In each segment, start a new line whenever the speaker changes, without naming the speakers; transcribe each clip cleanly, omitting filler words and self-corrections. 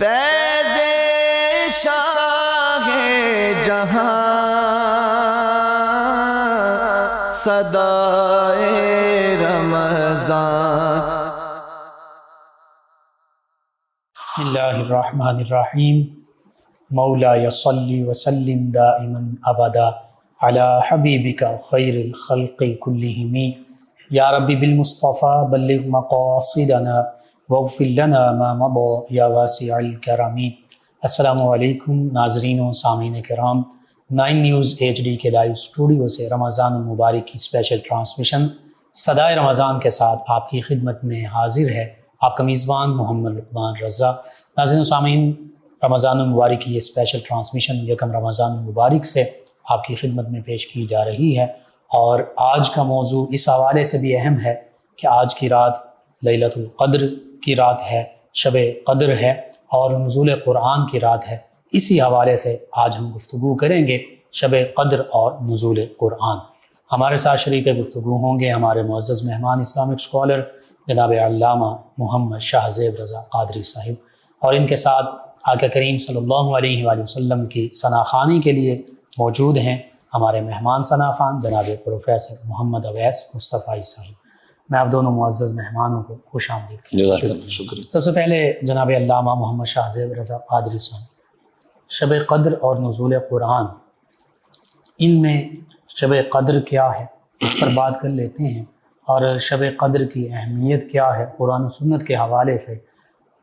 فیض شاہ جہاں صدائے رمضان۔
بسم اللہ الرحمن الرحیم۔ مولاي صلی وسلم دائما ابدا علی حبیبک خیر الخلق کلہم یا رب بالمصطفیٰ بلغ مقاصدنا واغفر لنا ما مضى یا واسع الکرم۔ السلام علیکم ناظرین و سامعین کرام، 9 نیوز HD کے لائیو اسٹوڈیو سے رمضان المبارک کی اسپیشل ٹرانسمیشن صدائے رمضان کے ساتھ آپ کی خدمت میں حاضر ہے آپ کا میزبان محمد لقمان رضا۔ ناظرین و سامعین، رمضان المبارک کی یہ اسپیشل ٹرانسمیشن یکم رمضان المبارک سے آپ کی خدمت میں پیش کی جا رہی ہے، اور آج کا موضوع اس حوالے سے بھی اہم ہے کہ آج کی رات لیلۃ القدر کی رات ہے، شب قدر ہے اور نزول قرآن کی رات ہے۔ اسی حوالے سے آج ہم گفتگو کریں گے شب قدر اور نزول قرآن۔ ہمارے ساتھ شریک گفتگو ہوں گے ہمارے معزز مہمان اسلامک اسکالر جناب علامہ محمد شاہ زیب رضا قادری صاحب، اور ان کے ساتھ آقا کریم صلی اللہ علیہ وآلہ وسلم کی ثنا خوانی کے لیے موجود ہیں ہمارے مہمان ثنا خوان جناب پروفیسر محمد اویس مصطفی صاحب۔ میں آپ دونوں معزز مہمانوں کو خوش آمدید کہتا ہوں۔
شکریہ۔
سب سے پہلے جناب علامہ محمد شاہ زیب رضا قادری صاحب، شب قدر اور نزول قرآن، ان میں شب قدر کیا ہے اس پر بات کر لیتے ہیں، اور شب قدر کی اہمیت کیا ہے قرآن و سنت کے حوالے سے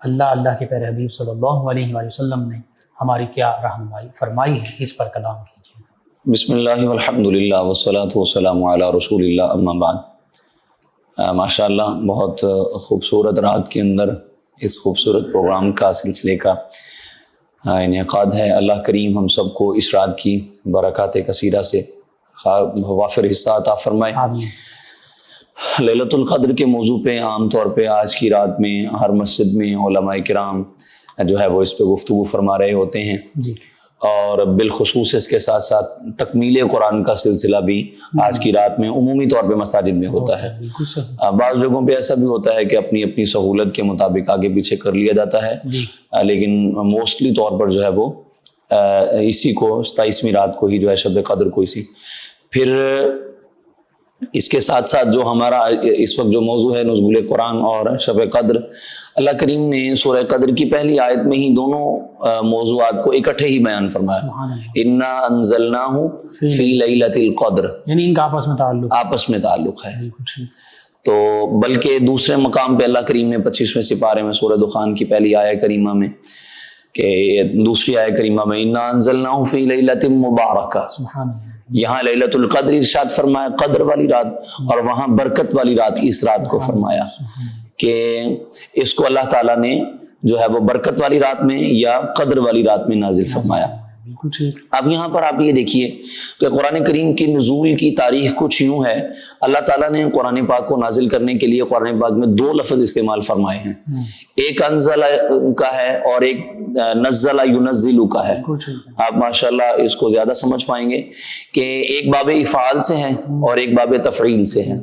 اللہ کے پیارے حبیب صلی اللہ علیہ وآلہ وسلم نے ہماری کیا رہنمائی فرمائی ہے، اس پر کلام کیجیے۔
بسم اللہ والحمد للہ والصلاة والسلام علی رسول اللہ، اما بعد۔ ماشاء اللہ، بہت خوبصورت رات کے اندر اس خوبصورت پروگرام کا سلسلے کا انعقاد ہے۔ اللہ کریم ہم سب کو اس رات کی برکات کثیرہ سے وافر حصہ عطا فرمائے۔
آمین۔
لیلۃ القدر کے موضوع پہ عام طور پہ آج کی رات میں ہر مسجد میں علماء کرام جو ہے وہ اس پہ گفتگو فرما رہے ہوتے ہیں،
جی،
اور بالخصوص اس کے ساتھ ساتھ تکمیل قرآن کا سلسلہ بھی آج کی رات میں عمومی طور پہ مساجد میں ہوتا ہے۔
بالکل صحیح۔
بعض جگہوں پہ ایسا بھی ہوتا ہے کہ اپنی اپنی سہولت کے مطابق آگے پیچھے کر لیا جاتا ہے،
جی،
لیکن موسٹلی طور پر جو ہے وہ اسی کو 27ویں رات کو ہی جو ہے شب قدر کو اسی۔ پھر اس کے ساتھ ساتھ جو ہمارا اس وقت جو موضوع ہے نزول قرآن اور شب قدر، اللہ کریم نے سورہ قدر کی پہلی آیت میں ہی دونوں موضوعات کو اکٹھے ہی بیان فرمایا۔
سبحان اللہ۔
انا انزلناہ فی لیلۃ القدر،
یعنی ان کا آپس میں تعلق
ہے۔
بالکل ٹھیک۔
تو بلکہ دوسرے مقام پہ اللہ کریم نے 25ویں سپارے میں سورہ دخان کی پہلی آیہ کریمہ میں کہ دوسری آیہ کریمہ میں انا انزلناہ فی لیلۃ مبارکہ،
سبحان اللہ،
یہاں لیلۃ القدر ارشاد فرمایا قدر والی رات، اور وہاں برکت والی رات اس رات کو فرمایا کہ اس کو اللہ تعالیٰ نے جو ہے وہ برکت والی رات میں یا قدر والی رات میں نازل فرمایا۔
بالکل ٹھیک۔
اب یہاں پر آپ یہ دیکھیے کہ قرآن کریم کی نزول کی تاریخ کچھ یوں ہے، اللہ تعالیٰ نے قرآن پاک کو نازل کرنے کے لیے قرآن پاک میں 2 لفظ استعمال فرمائے ہیں، ایک انزل کا ہے اور ایک نزل ینزل کا ہے۔ آپ ماشاءاللہ اس کو زیادہ سمجھ پائیں گے کہ ایک باب افعال سے ہے اور ایک باب تفعیل سے ہے۔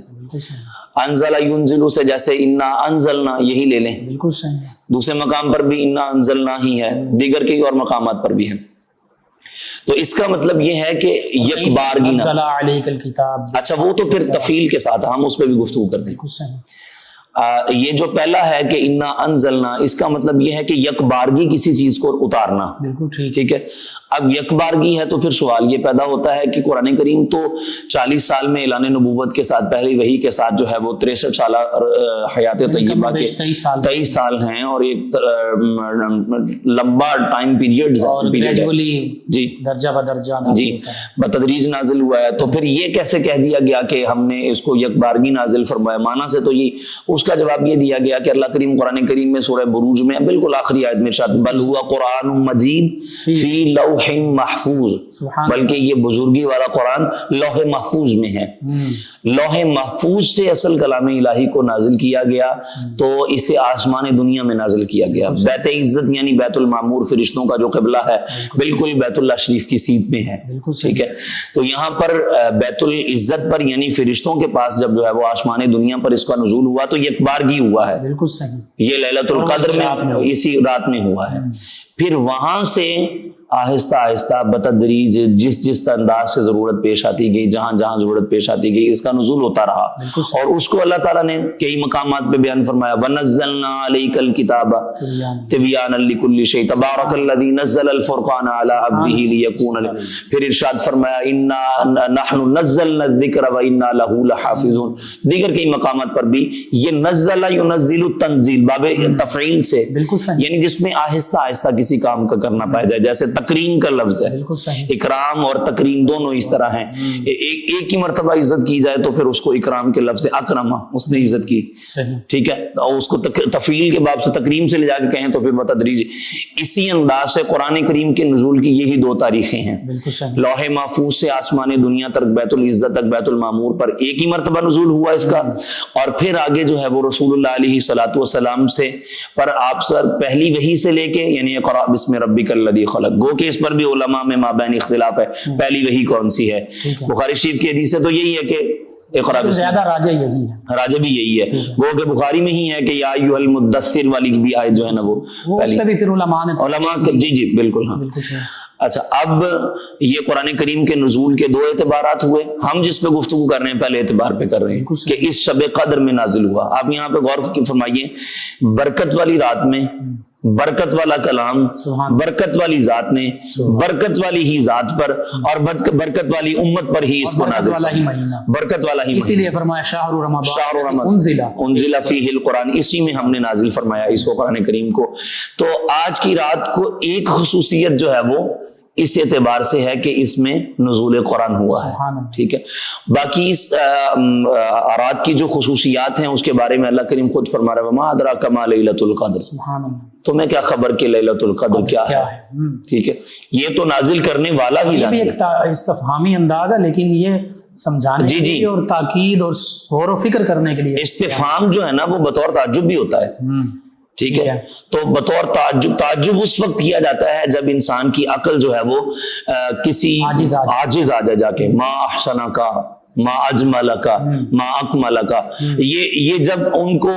انزل ینزل سے جیسے انا انزلنا یہی لے لیں،
بالکل صحیح۔
دوسرے مقام پر بھی انا انزلنا ہی ہے، دیگر کئی اور مقامات پر بھی ہے۔ تو اس کا مطلب یہ ہے کہ یک بارگی نہ،
نزل علیک الکتاب،
اچھا وہ تو پھر تفعیل کے ساتھ ہم اس پہ بھی گفتگو کر دیں۔
بالکل صحیح۔
یہ جو پہلا ہے کہ انا انزلنا، اس کا مطلب یہ ہے کہ یک بارگی کسی چیز کو اتارنا،
بالکل ٹھیک۔
ٹھیک ہے۔ اب یک بارگی ہے تو پھر سوال یہ پیدا ہوتا ہے کہ قرآن کریم تو 40 سال میں اعلان نبوت کے ساتھ پہلی وحی کے ساتھ جو ہے وہ 63 سالہ حیات طیبہ کے 23 سال ہیں، اور ایک لمبا ٹائم پیریڈ جی
درجہ بدرجہ
جی بتدریج نازل ہوا ہے۔ تو پھر یہ کیسے کہہ دیا گیا کہ ہم نے اس کو یک بارگی نازل فرمایا؟ معنی سے تو یہ اس کا جواب یہ دیا گیا کہ اللہ کریم قرآن کریم میں سورہ بروج میں بالکل آخری آیت میں ارشاد بل ہوا قرآن مجید فی لوح لوح محفوظ، بلکہ یہ بزرگی والا قرآن لوح محفوظ میں ہے۔ لوح محفوظ سے اصل کلام الہی کو نازل کیا گیا تو اسے آسمان دنیا میں نازل کیا گیا۔ بیت عزت یعنی بیت المعمور فرشتوں کا جو قبلہ ہے بالکل بیت اللہ شریف کی سیٹ میں ہے، ٹھیک ہے۔ تو یہاں پر بیت العزت پر یعنی فرشتوں کے پاس جب جو ہے وہ آسمان دنیا پر اس کا نزول ہوا تو یک بارگی ہوا ہے،
بالکل صحیح،
یہ لیلۃ القدر میں اسی رات میں ہوا ہے۔ پھر وہاں سے آہستہ آہستہ بتدریج جس انداز سے ضرورت پیش آتی گئی، جہاں جہاں ضرورت پیش آتی گئی، اس کا نزول ہوتا رہا، اور اس کو اللہ تعالیٰ نے کئی مقامات پہ بیان فرمایا، وَنَزَّلْنَا عَلَيْكَ الْكِتَابَ تِبْيَانًا لِكُلِّ شَيْءٍ تَبَارَكَ الَّذِي نَزَّلَ الْفُرْقَانَ عَلَىٰ عَبْدِهِ لِيَكُونَ پھر ارشاد فرمایا إِنَّا نَحْنُ نَزَّلْنَا الذِّكْرَ وَإِنَّا لَهُ لَحَافِظُونَ۔ دیگر کئی مقامات پر بھی یہ نزل ينزل التنزیل باب تفعیل سے، یعنی جس میں آہستہ آہستہ کسی کام کا کرنا پایا جائے، جیسے تکریم کا لفظ ہے، اکرام اور تکریم دونوں اس طرح ہیں، ایک ہی مرتبہ عزت کی جائے تو پھر اس کو اکرام کے لفظ سے اکرما، اس نے عزت کی، ٹھیک ہے، اور اس کو تفعیل کے باب سے تکریم سے لے جا کے کہیں تو پھر بتدریج۔ اسی انداز سے قرآن کریم کے نزول کی یہی دو تاریخیں ہیں، لوح محفوظ سے آسمان دنیا تک بیت العزت تک بیت المعمور پر ایک ہی مرتبہ نزول ہوا اس کا، اور پھر آگے جو ہے وہ رسول اللہ علیہ الصلوۃ والسلام سے پر آپ سر پہلی وحی سے لے کے یعنی اقرأ بسم ربک الذی خلق، گو کہ اس پر بھی علماء میں مابین اختلاف ہے پہلی وحی کون سی ہے۔ بخاری شریف کی حدیث سے تو یہی ہے کہ اقرأ بسم، زیادہ راجہ یہی ہے، راجہ بھی یہی ہے، گو کہ بخاری میں ہی ہے کہ یا ایھا المدثر والی بھی آیت جو ہے نا وہ
اس پہ بھی پھر علماء
جی بالکل ہاں۔ اچھا، اب یہ قرآن کریم کے نزول کے دو اعتبارات ہوئے، ہم جس پہ گفتگو کر رہے ہیں پہلے اعتبار پہ کر رہے ہیں کہ اس شب قدر میں نازل ہوا۔ آپ یہاں پہ غور فرمائیے، برکت والی رات میں برکت والا کلام، برکت والی ذات نے برکت والی ہی ذات پر اور برکت والی امت پر ہی اس کو نازل کیا، برکت والا ہی، اسی لیے فرمایا شہر رمضان انزل فیہ القرآن، اسی میں ہم نے نازل فرمایا اس کو قرآن کریم کو۔ تو آج کی رات کو ایک خصوصیت جو ہے وہ اس اعتبار سے ہے کہ اس میں نزول قرآن ہوا ہے، ٹھیک ہے۔ باقی اس رات کی جو خصوصیات ہیں اس کے بارے میں اللہ کریم خود فرما رہا ہے، وما ادراک ما لیلۃ القدر، تمہیں کیا خبر کہ لیلۃ القدر کیا ہے، ٹھیک ہے۔ یہ تو نازل کرنے والا بھی جانتا ہے، یہ بھی ایک استفہامی انداز ہے لیکن یہ سمجھانے کے لیے اور تاکید اور غور و فکر کرنے کے لیے، استفہام جو ہے نا وہ بطور تعجب بھی ہوتا ہے، ٹھیک ہے۔ تو بطور تعجب اس وقت کیا جاتا ہے جب انسان کی عقل جو ہے وہ کسی عاجز آ جا کے، ما احسن کا، ما اجمل کا، ما اکمل کا، یہ جب ان کو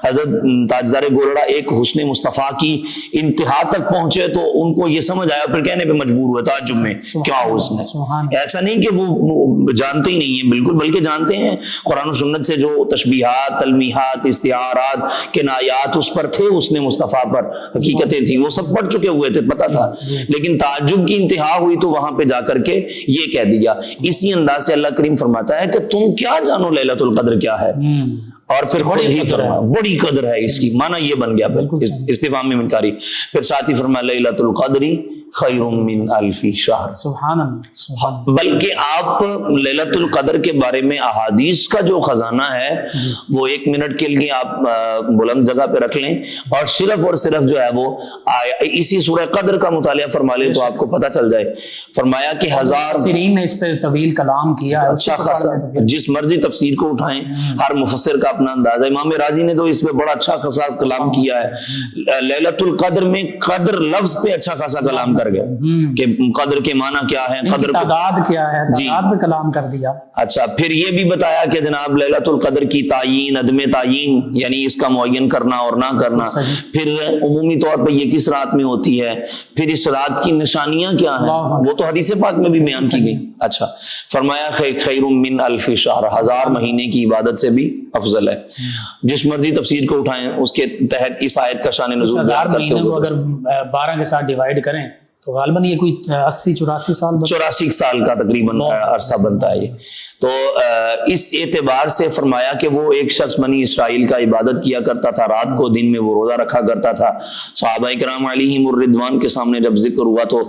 حضرت تاجدار گولڑا ایک حسن مصطفیٰ کی انتہا تک پہنچے تو ان کو یہ سمجھ آیا، پھر کہنے پہ مجبور ہوئے تعجب میں، کیا حسن ہے۔ ایسا نہیں کہ وہ جانتے ہی نہیں ہیں، بالکل، بلکہ جانتے ہیں، قرآن و سنت سے جو تشبیہات، تلمیحات، استعارات، کنایات اس پر تھے، حسن مصطفیٰ پر حقیقتیں تھیں، وہ سب پڑھ چکے ہوئے تھے، پتہ تھا، لیکن تعجب کی انتہا ہوئی تو وہاں پہ جا کر کے یہ کہہ دیا۔ اسی انداز سے اللہ فرماتا ہے کہ تم کیا جانو لیلۃ القدر کیا ہے، اور پھر خود ہی فرمایا بڑی قدر ہے اس کی، معنی یہ بن گیا پھر استفہام میں انکاری۔ پھر ساتھ ہی فرمایا لیلۃ القدر خیر من الف شہر، سبحان اللہ، بلکہ آپ لیلۃ القدر کے بارے میں احادیث کا جو خزانہ ہے وہ ایک منٹ کے لیے آپ بلند جگہ پہ رکھ لیں اور صرف جو ہے وہ اسی سورہ قدر کا مطالعہ فرما لیں تو آپ کو پتہ چل جائے۔ فرمایا کہ ہزار
مفسرین نے اس پہ طویل کلام کیا ہے،
اچھا خاصا، جس مرضی تفسیر کو اٹھائیں، ہر مفسر کا اپنا انداز ہے۔ امام راضی نے تو اس پہ بڑا اچھا خاصا کلام کیا ہے، لیلۃ القدر میں قدر لفظ پہ اچھا خاصا کلام کر گئے کہ قدر کے معنی کیا ہے، قدر
تعداد کیا ہے، تعداد پہ کلام کر دیا۔
اچھا، پھر یہ بھی بتایا کہ جناب لیلۃ القدر کی تعین، عدم تعین، یعنی اس کا معین کرنا اور نہ کرنا، پھر عمومی طور پہ یہ کس رات میں ہوتی ہے، پھر اس رات کی نشانیاں کیا ہیں، وہ تو حدیث پاک میں بھی بیان کی گئی۔ اچھا، فرمایا خیر من الف شہر، ہزار مہینے کی عبادت سے بھی افضل ہے۔ جس مرضی تفسیر کو اٹھائیں اس کے تحت اس آیت کا شان نزول
ہزار مہینے کو اگر 12 کے ساتھ ڈیوائیڈ کریں تو غالباً یہ کوئی
84 سال کا تقریباً عرصہ بنتا ہے یہ۔ تو اس اعتبار سے فرمایا کہ وہ ایک شخص بنی اسرائیل کا عبادت کیا کرتا تھا، رات کو دن میں وہ روزہ رکھا کرتا تھا۔ صحابہ کرام علیہم الرضوان کے سامنے جب ذکر ہوا تو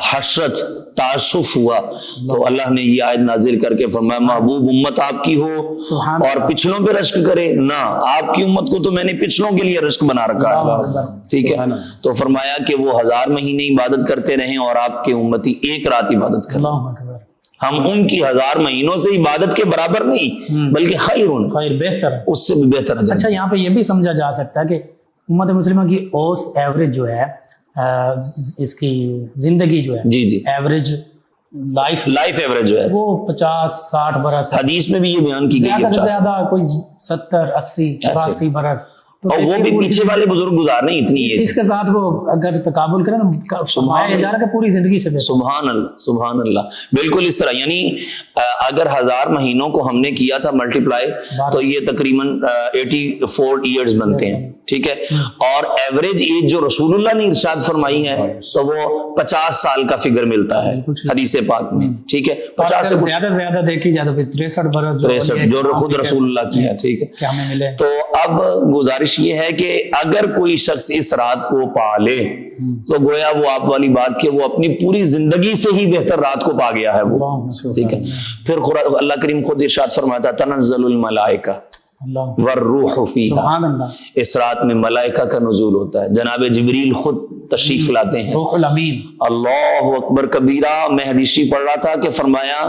حسرت، تعصف ہوا، تو اللہ نے یہ آیت نازل کر کے فرمایا محبوب امت آپ کی ہو اور پچھلوں پہ رشک کرے نہ، آپ کی امت کو تو میں نے پچھلوں کے لیے رشک بنا رکھا ہے، ٹھیک ہے۔ تو فرمایا کہ وہ 1000 مہینے عبادت کرتے رہیں اور آپ کے امتی ایک رات عبادت کریں.
اللہ اکبر.
ہم ان کی 1000 مہینوں سے عبادت کے برابر نہیں بلکہ خیر
بہتر،
اس سے بھی بہتر اجر.
اچھا یہاں پہ یہ بھی سمجھا جا سکتا ہے کہ امت مسلمہ کی اوس ایوریج جو ہے اس کی زندگی جو ہے
جی جی
ایوریج لائف
ایوریج جو ہے
وہ 50-60 برس ہے.
حدیث میں بھی یہ بیان کی گئی
زیادہ سے
ہے
زیادہ کوئی 70-80-82 برس. تو
اور وہ بھی پیچھے والے بزرگ گزارنے اتنی ہے.
اس کے ساتھ وہ اگر تقابل کریں تو فرمایا جا رہا ہے کہ پوری زندگی سے بہتر.
سبحان اللہ سبحان اللہ. بالکل اس طرح یعنی اگر 1000 مہینوں کو ہم نے کیا تھا ملٹیپلائی تو یہ تقریباً 84 ایئرز بنتے ہیں. ٹھیک ہے. اور ایوریج ایج جو رسول اللہ نے ارشاد فرمائی ہے تو وہ 50 سال کا فگر ملتا ہے حدیث پاک میں. ٹھیک ہے. 50 سے
زیادہ سے زیادہ دیکھی جائے تو پھر 63 برس
جو خود رسول اللہ کی ہے. ٹھیک ہے.
کیا ہمیں ملے.
تو اب گزارش یہ ہے کہ اگر کوئی شخص اس رات کو پا لے تو گویا وہ آپ والی بات کہ وہ اپنی پوری زندگی سے ہی بہتر رات کو پا گیا ہے وہ. ٹھیک ہے. پھر اللہ کریم خود ارشاد فرماتا تنزل الملائکہ والروح فیہا. اس رات میں ملائکہ کا نزول ہوتا ہے. جناب جبریل خود تشریف لاتے ہیں.
روح الامین.
اللہ اکبر کبیرہ. میں حدیثی پڑھ رہا تھا کہ فرمایا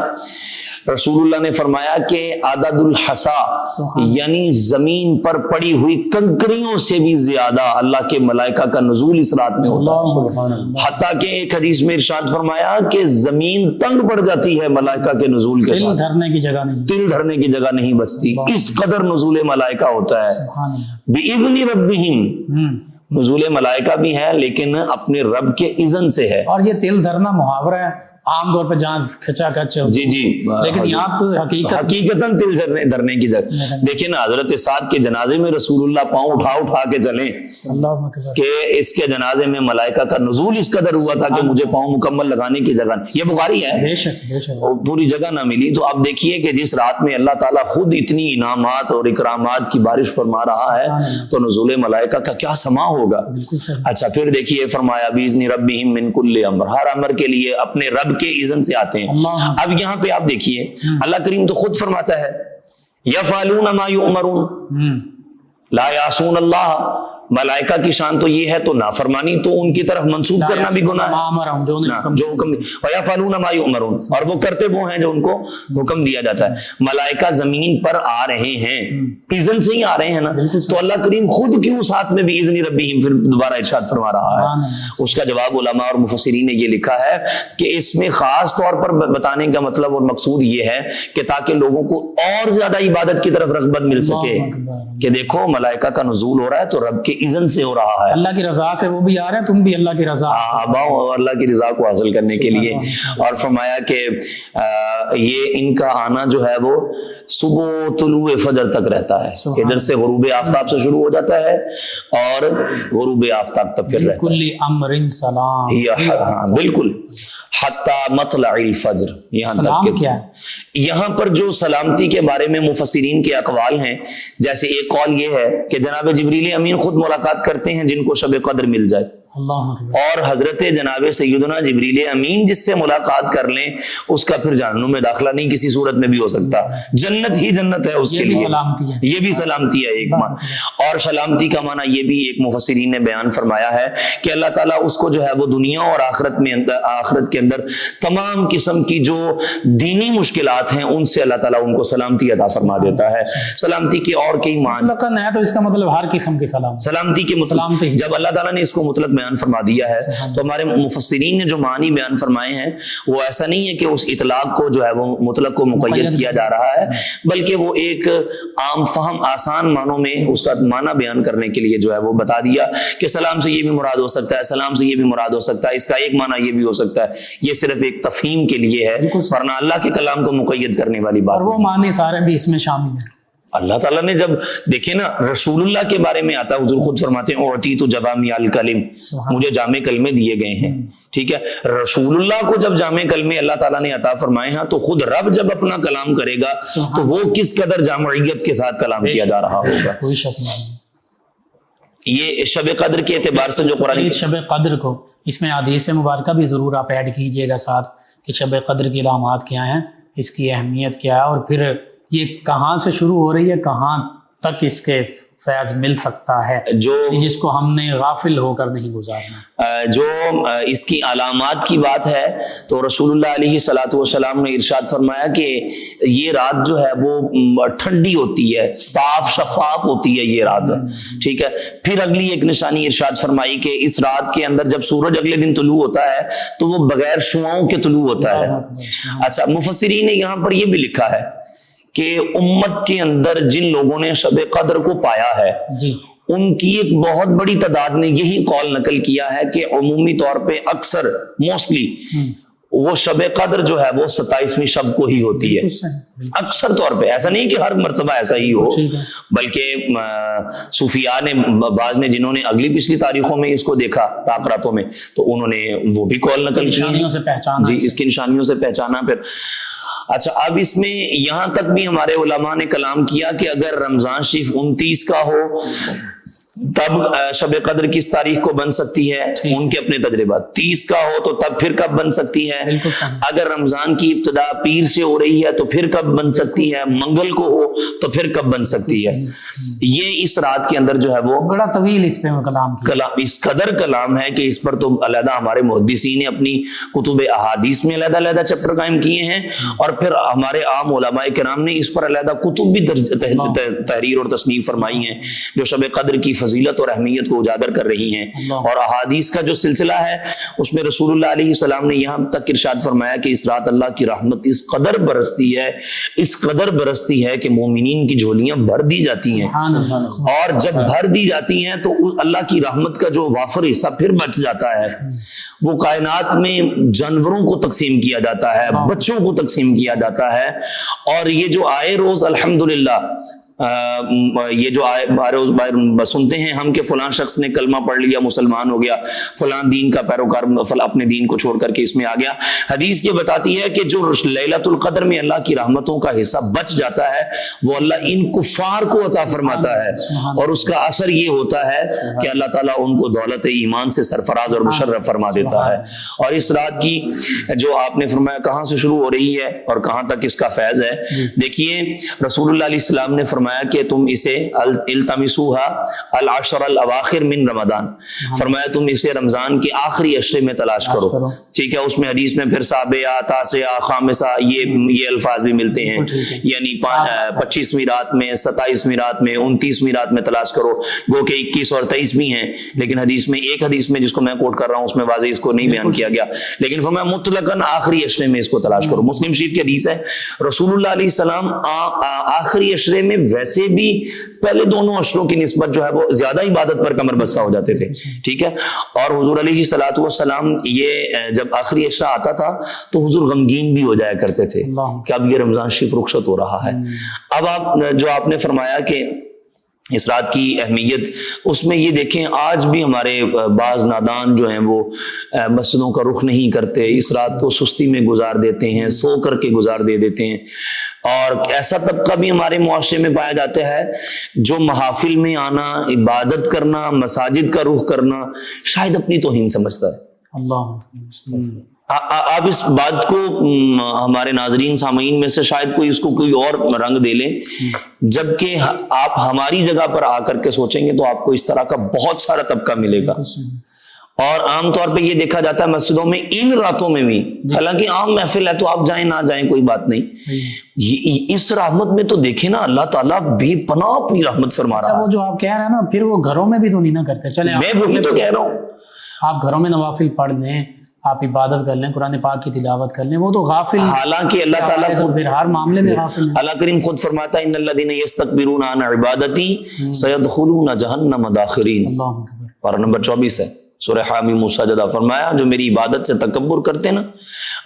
رسول اللہ نے فرمایا کہ عدد الحصا یعنی زمین پر پڑی ہوئی کنکریوں سے بھی زیادہ اللہ کے ملائکہ کا نزول اس رات میں ہوتا ہے. حتیٰ کہ ایک حدیث میں ارشاد فرمایا کہ زمین تنگ پڑ جاتی ہے ملائکہ کے نزول کے ساتھ. تل دھرنے کی جگہ نہیں بچتی. اس قدر نزول ملائکہ ہوتا ہے. بِإِذْنِ رَبِّهِمْ. نزول ملائکہ بھی ہے لیکن اپنے رب کے اذن سے ہے.
اور یہ تل دھرنا محاورہ ہے عام طور پہ جہاں کھچا کھچ.
جی جی.
لیکن یہاں تو
حقیقتاً تل دھرنے کی جگہ. دیکھیں نا حضرت سعد کے جنازے میں رسول اللہ پاؤں اٹھا کے چلیں کہ اس کے جنازے میں ملائکہ کا نزول اس قدر ہوا تھا کہ مجھے پاؤں مکمل لگانے کی جگہ نہیں. یہ بخاری ہے.
بے شک
پوری جگہ نہ ملی. تو آپ دیکھیے کہ جس رات میں اللہ تعالیٰ خود اتنی انعامات اور اکرامات کی بارش فرما رہا ہے تو نزول ملائکہ کا کیا سما ہوگا. اچھا پھر دیکھیے فرمایا بِإِذْنِ رَبِّهِمْ مِنْ كُلِّ أَمْرٍ. ہر امر کے لیے اپنے رب کے اذن سے آتے ہیں. اب یہاں پہ آپ دیکھیے اللہ کریم تو خود فرماتا ہے یفعلون ما یؤمرون لا یعصون اللہ. ملائکہ کی شان تو یہ ہے تو نافرمانی تو ان کی طرف منسوب کرنا بھی گناہ ہے. جو حکم وَيَفْعَلُونَ مَا يُؤْمَرُونَ. اور وہ کرتے وہ ہیں جو ان کو حکم دیا جاتا ہے. ملائکہ زمین پر آ رہے ہیں اذن سے ہی آ رہے ہیں نا. تو اللہ کریم خود کیوں ساتھ میں بھی اذن ربہم پھر دوبارہ ارشاد فرما رہا ہے. اس کا جواب علماء اور مفسرین نے یہ لکھا ہے کہ اس میں خاص طور پر بتانے کا مطلب اور مقصود یہ ہے کہ تاکہ لوگوں کو اور زیادہ عبادت کی طرف رغبت مل سکے کہ دیکھو ملائکہ کا نزول ہو رہا ہے تو رب کے اذن سے ہو رہا ہے.
اللہ کی رضا سے وہ بھی آ رہے ہیں تم بھی اللہ کی رضا.
آباؤ اور اللہ کی رضا کو حاصل کرنے کے لیے. اور فرمایا کہ یہ ان کا آنا جو ہے وہ صبح طلوع فجر تک رہتا ہے. ادھر سے غروب آفتاب سے شروع ہو جاتا ہے اور غروب آفتاب تک پھر رہتا ہے.
کل امر سلام.
ہاں بالکل. حتی مطلع الفجر. یہاں تک کہ یہاں پر جو سلامتی کے بارے میں مفسرین کے اقوال ہیں جیسے ایک قول یہ ہے کہ جناب جبریل امین خود ملاقات کرتے ہیں جن کو شب قدر مل جائے. اور حضرت جناب سیدنا جبریل امین جس سے ملاقات کر لیں اس کا پھر جہنم میں داخلہ نہیں کسی صورت میں بھی ہو سکتا. جنت ہی جنت ہے اس کے لیے. یہ بھی سلامتی ہے ایک معنی. اور سلامتی کا معنی یہ بھی ایک مفسرین نے بیان فرمایا ہے کہ اللہ تعالیٰ اس کو جو ہے وہ دنیا اور آخرت کے اندر تمام قسم کی جو دینی مشکلات ہیں ان سے اللہ تعالیٰ ان کو سلامتی عطا فرما دیتا ہے. سلامتی کے اور کئی معنی
تو اس کا مطلب ہر قسم کی
سلامتی کے مطلب جب اللہ تعالیٰ نے اس کو مطلق بیان فرما دیا ہے تو ہمارے مفسرین نے جو معنی بیان فرمائے ہیں وہ ایسا نہیں ہے کہ اس اطلاق کو جو ہے وہ مطلق کو مقید کیا جا رہا ہے بلکہ وہ ایک عام فہم آسان معنوں میں اس کا معنی بیان کرنے کے لیے جو ہے وہ بتا دیا کہ سلام سے یہ بھی مراد ہو سکتا ہے, سلام سے یہ بھی مراد ہو سکتا ہے, اس کا ایک معنی یہ بھی ہو سکتا ہے. یہ صرف ایک تفہیم کے لیے ہے ورنہ اللہ کے کلام کو مقید کرنے والی بات.
اور وہ معنی سارے بھی اس میں شامل ہیں.
اللہ تعالیٰ نے جب دیکھیں نا رسول اللہ کے بارے میں آتا حضور خود فرماتے ہیں اعطیت جوامع الکلم, مجھے جامع کلمے دیے گئے ہیں. ٹھیک ہے, رسول اللہ کو جب جامع کلمے اللہ تعالیٰ نے عطا فرمائے ہیں تو خود رب جب اپنا کلام کرے گا تو وہ کس قدر جامعیت کے ساتھ کلام کیا جا رہا ہوگا.
کوئی شک نہیں.
یہ شب قدر کے اعتبار سے جو قرآن
شب قدر کو اس میں حدیث مبارکہ بھی ضرور آپ ایڈ کیجئے گا ساتھ کہ شب قدر کی علامات کیا ہیں, اس کی اہمیت کیا ہے اور پھر یہ کہاں سے شروع ہو رہی ہے, کہاں تک اس کے فیض مل سکتا ہے جس کو ہم نے غافل ہو کر نہیں گزارنا۔
جو اس کی علامات کی بات ہے تو رسول اللہ علیہ الصلوۃ والسلام نے ارشاد فرمایا کہ یہ رات جو ہے وہ ٹھنڈی ہوتی ہے، صاف شفاف ہوتی ہے یہ رات، ٹھیک ہے۔ پھر اگلی ایک نشانی ارشاد فرمائی کہ اس رات کے اندر جب سورج اگلے دن طلوع ہوتا ہے تو وہ بغیر شعاؤں کے طلوع ہوتا ہے۔ اچھا، مفسرین نے یہاں پر یہ بھی لکھا ہے کہ امت کے اندر جن لوگوں نے شب قدر کو پایا ہے ان کی ایک بہت بڑی تعداد نے یہی قول نقل کیا ہے کہ عمومی طور پہ اکثر موسٹلی وہ شب قدر جو ہے وہ 27ویں شب کو ہی ہوتی ہے، اکثر طور پہ۔ ایسا نہیں کہ ہر مرتبہ ایسا ہی ہو، بلکہ صوفیاء نے بعض نے جنہوں نے اگلی پچھلی تاریخوں میں اس کو دیکھا تاقراتوں میں تو انہوں نے وہ بھی قول نقل کی، جی اس کی نشانیوں سے پہچانا۔ پھر اچھا، اب اس میں یہاں تک بھی ہمارے علماء نے کلام کیا کہ اگر رمضان شریف 29 کا ہو تب شب قدر کس تاریخ کو بن سکتی ہے، ان کے اپنے تجربات۔ 30 کا ہو تو تب پھر کب بن سکتی ہے، اگر رمضان کی ابتدا پیر سے ہو رہی ہے تو پھر کب بن سکتی ہے، منگل کو ہو تو پھر کب بن سکتی ہے۔ یہ اس رات کے اندر جو ہے وہ
بڑا طویل اس پہ کلام
اس قدر کلام ہے کہ اس پر تو علیحدہ ہمارے محدثین نے اپنی کتب احادیث میں علیحدہ علیحدہ چیپٹر قائم کیے ہیں، اور پھر ہمارے عام علماء کرام نے اس پر علیحدہ کتب بھی تحریر اور تصنیف فرمائی ہیں جو شب قدر کی فضیلت اور اہمیت کو اجاگر کر رہی ہیں۔ اور احادیث کا جو سلسلہ ہے اس میں رسول اللہ علیہ السلام نے یہاں تک ارشاد فرمایا کہ اس رات اللہ کی رحمت اس قدر برستی ہے کہ مومنین کی جھولیاں بھر دی جاتی ہیں، اور جب بھر دی جاتی ہیں تو اللہ کی رحمت کا جو وافر حصہ پھر بچ جاتا ہے وہ کائنات میں جانوروں کو تقسیم کیا جاتا ہے، بچوں کو تقسیم کیا جاتا ہے۔ اور یہ جو آئے روز الحمدللہ یہ جو روز سنتے ہیں ہم کہ فلاں شخص نے کلمہ پڑھ لیا، مسلمان ہو گیا، فلاں دین کا پیروکار اپنے دین کو چھوڑ کر کے اس میں آ گیا، حدیث یہ بتاتی ہے کہ جو لیلۃ القدر میں اللہ کی رحمتوں کا حصہ بچ جاتا ہے وہ اللہ ان کفار کو عطا فرماتا ہے، اور اس کا اثر یہ ہوتا ہے کہ اللہ تعالیٰ ان کو دولت ایمان سے سرفراز اور مشرف فرما دیتا ہے۔ اور اس رات کی جو آپ نے فرمایا کہاں سے شروع ہو رہی ہے اور کہاں تک اس کا فیض ہے، دیکھیے رسول اللہ علیہ السلام نے فرمایا کہ تم اسے التمسوها العشر الاواخر من رمضان، فرمایا تم اسے رمضان کے آخری عشرے میں تلاش کرو، ٹھیک ہے۔ اس میں حدیث میں پھر سابعہ، تاسعہ، خامسہ یہ الفاظ بھی ملتے ہیں، یعنی 25ویں رات میں، 27ویں رات میں، 29ویں رات میں تلاش کرو، گو کہ 21 اور 23 بھی ہیں، لیکن حدیث میں ایک حدیث میں جس کو میں کوٹ کر رہا ہوں اس میں واضح اس کو نہیں بیان کیا گیا، لیکن فرمایا مطلقاً آخری عشرے میں اس کو تلاش کرو۔ مسلم شریف کی حدیث ہے رسول اللہ علیہ السلام آخری عشرے میں ویسے بھی پہلے دونوں عشروں کی نسبت جو ہے وہ زیادہ عبادت پر کمر بستہ ہو جاتے تھے، ٹھیک ہے۔ اور حضور علیہ الصلوۃ والسلام یہ جب آخری عشرہ آتا تھا تو حضور غمگین بھی ہو جایا کرتے تھے کہ اب یہ رمضان شریف رخصت ہو رہا ہے۔ اب آپ نے فرمایا کہ اس رات کی اہمیت، اس میں یہ دیکھیں آج بھی ہمارے بعض نادان جو ہیں وہ مسجدوں کا رخ نہیں کرتے، اس رات کو سستی میں گزار دیتے ہیں، سو کر کے گزار دیتے ہیں۔ اور ایسا طبقہ بھی ہمارے معاشرے میں پایا جاتا ہے جو محافل میں آنا، عبادت کرنا، مساجد کا رخ کرنا شاید اپنی توہین سمجھتا ہے۔ آپ اس بات کو ہمارے ناظرین سامعین میں سے شاید کوئی اس کو کوئی اور رنگ دے لیں، جبکہ آپ ہماری جگہ پر آ کر کے سوچیں گے تو آپ کو اس طرح کا بہت سارا طبقہ ملے گا۔ اور عام طور پہ یہ دیکھا جاتا ہے مسجدوں میں ان راتوں میں بھی، حالانکہ عام محفل ہے تو آپ جائیں نہ جائیں کوئی بات نہیں، اس رحمت میں تو دیکھیں نا اللہ تعالیٰ بے پناہ اپنی رحمت فرما رہا ہے۔
وہ جو آپ کہہ رہے ہیں نا پھر وہ گھروں میں بھی تو نہیں نہ کرتے، چلے
میں وہی تو کہہ رہا ہوں،
آپ گھروں میں نوافل پڑھ لیں، آپ عبادت کر لیں، قرآن پاک کی تلاوت کر لیں، وہ تو غافل،
حالانکہ اللہ تعالیٰ
پھر ہر معاملے میں غافل۔
اللہ کریم خود فرماتا ہے ان الذین یستکبرون عن عبادتی سیدخلون جہنم داخرین، پارہ نمبر 24 ہے سورہ حامیم السجدہ، فرمایا جو میری عبادت سے تکبر کرتے نا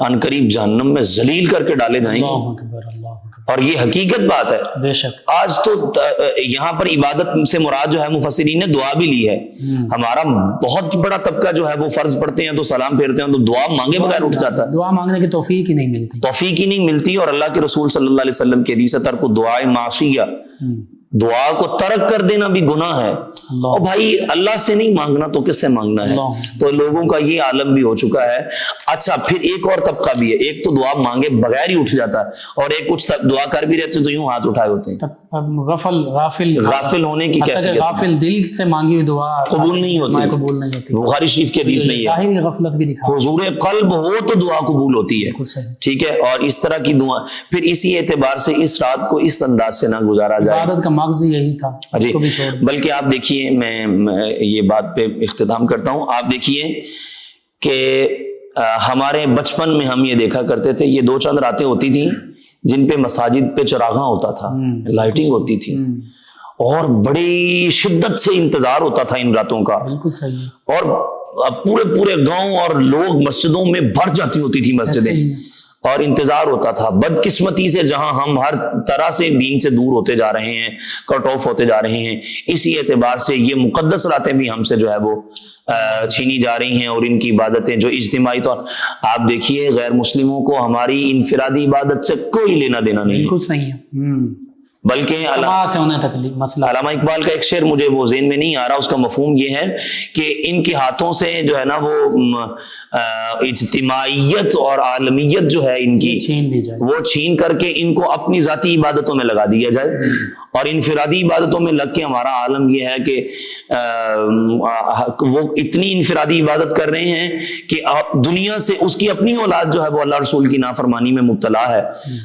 ان قریب جہنم میں ذلیل کر کے ڈالے جائیں گے۔ اور یہ حقیقت بات ہے، بے شک۔ آج تو یہاں پر عبادت سے مراد جو ہے مفسرین نے دعا بھی لی ہے، ہمارا بہت بڑا طبقہ جو ہے وہ فرض پڑھتے ہیں تو سلام پھیرتے ہیں تو دعا مانگے بغیر اٹھ جاتا ہے،
دعا مانگنے کی توفیق ہی نہیں ملتی،
اور اللہ کے رسول صلی اللہ علیہ وسلم کے حدیث ہے ترک دعائے معصیہ، دعا کو ترک کر دینا بھی گناہ ہے. اور بھائی اللہ سے نہیں مانگنا تو کس سے مانگنا ہے؟ تو لوگوں کا یہ عالم بھی ہو چکا ہے. اچھا پھر ایک اور طبقہ بھی ہے, ایک تو دعا مانگے بغیر ہی اٹھ جاتا ہے, اور ایک کچھ دعا کر بھی رہتے تو یوں ہاتھ اٹھائے ہوتے ہیں. غافل ہونے کی کیفیت,
غافل دل سے مانگی ہوئی دعا
قبول نہیں ہوتی. بخاری شریف کی حدیث میں یہ
ظاہری غفلت بھی دکھا,
حضور قلب ہو تو دعا قبول ہوتی ہے. ٹھیک ہے, اور اس طرح کی دعا پھر اسی اعتبار سے اس رات کو اس انداز سے نہ گزارا جائے.
عبادت کا مغز یہی تھا.
جی, بلکہ آپ دیکھیے, میں یہ بات پہ اختتام کرتا ہوں. آپ دیکھیے کہ ہمارے بچپن میں ہم یہ دیکھا کرتے تھے, یہ 2 چند راتیں ہوتی تھیں جن پہ مساجد پہ چراغاں ہوتا تھا, لائٹنگ ہوتی تھی, اور بڑی شدت سے انتظار ہوتا تھا ان راتوں کا.
بالکل صحیح.
اور پورے گاؤں اور لوگ مسجدوں میں بھر جاتی ہوتی تھی مسجدیں, اور انتظار ہوتا تھا. بدقسمتی سے جہاں ہم ہر طرح سے دین سے دور ہوتے جا رہے ہیں, کٹ آف ہوتے جا رہے ہیں, اسی اعتبار سے یہ مقدس راتیں بھی ہم سے جو ہے وہ چھینی جا رہی ہیں, اور ان کی عبادتیں جو اجتماعی طور, آپ دیکھیے غیر مسلموں کو ہماری انفرادی عبادت سے کوئی لینا دینا نہیں.
بالکل صحیح ہے.
بلکہ
علامہ
اقبال کا ایک شعر مجھے وہ ذہن میں نہیں آ رہا, اس کا مفہوم یہ ہے کہ ان کے ہاتھوں سے جو ہے نا وہ اجتماعیت اور عالمیت جو ہے ان کی وہ چھین کر کے ان کو اپنی ذاتی عبادتوں میں لگا دیا جائے, اور انفرادی عبادتوں میں لگ کے ہمارا عالم یہ ہے کہ وہ اتنی انفرادی عبادت کر رہے ہیں کہ دنیا سے اس کی اپنی اولاد جو ہے وہ اللہ رسول کی نافرمانی میں مبتلا ہے,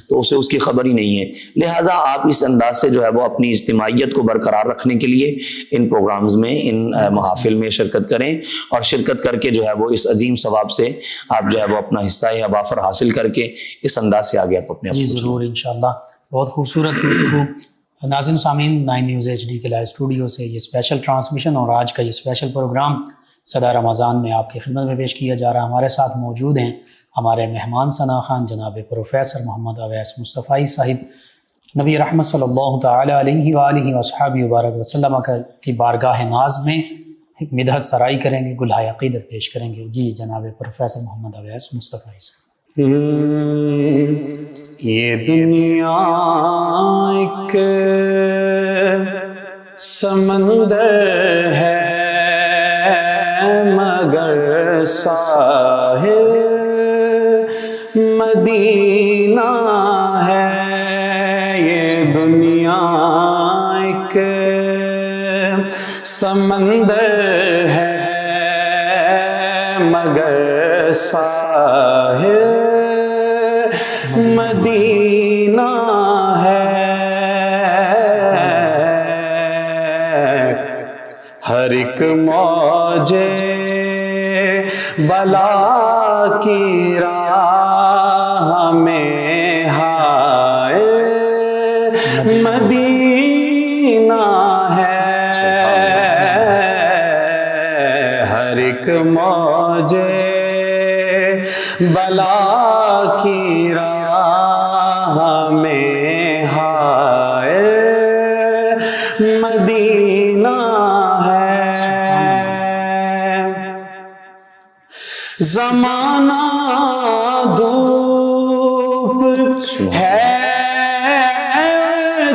تو اسے اس کی خبر ہی نہیں ہے. لہٰذا آپ اس انداز سے جو ہے وہ اپنی اجتماعیت کو برقرار رکھنے کے لیے ان پروگرامز میں, ان محافل میں شرکت کریں, اور شرکت کر کے جو ہے وہ اس عظیم ثواب سے آپ جو ہے وہ اپنا حصہ وافر حاصل کر کے اس انداز سے آگے آپ اپنے
جی ضرور انشاءاللہ. بہت خوبصورت گفتگو. ناظرین سامعین, 9 نیوز HD کے لائیو اسٹوڈیو سے یہ اسپیشل ٹرانسمیشن اور آج کا یہ اسپیشل پروگرام صدا رمضان میں آپ کی خدمت میں پیش کیا جا رہا ہے. ہمارے ساتھ موجود ہیں ہمارے مہمان ثنا خان جناب پروفیسر محمد اویس مصطفی صاحب. نبی رحمت صلی اللہ تعالی علیہ وآلہ وصحبہ وبارک وسلم کی بارگاہ ناز میں مدحت سرائی کریں گے, گلہائے عقیدت پیش کریں گے. جی جناب پروفیسر محمد اویس مصطفی صاحب.
یہ دنیا ایک سمندر ہے مگر ساحل مدینہ ہے. یہ دنیا ایک سمندر ہے مگر ساحل مدینہ ہے. ہر ایک موج بلا کی راہ میں ہائے مدینہ ہے. ہر ایک موج بلا کی راہ میں ہائے مدینہ ہے. زمانہ دھوپ ہے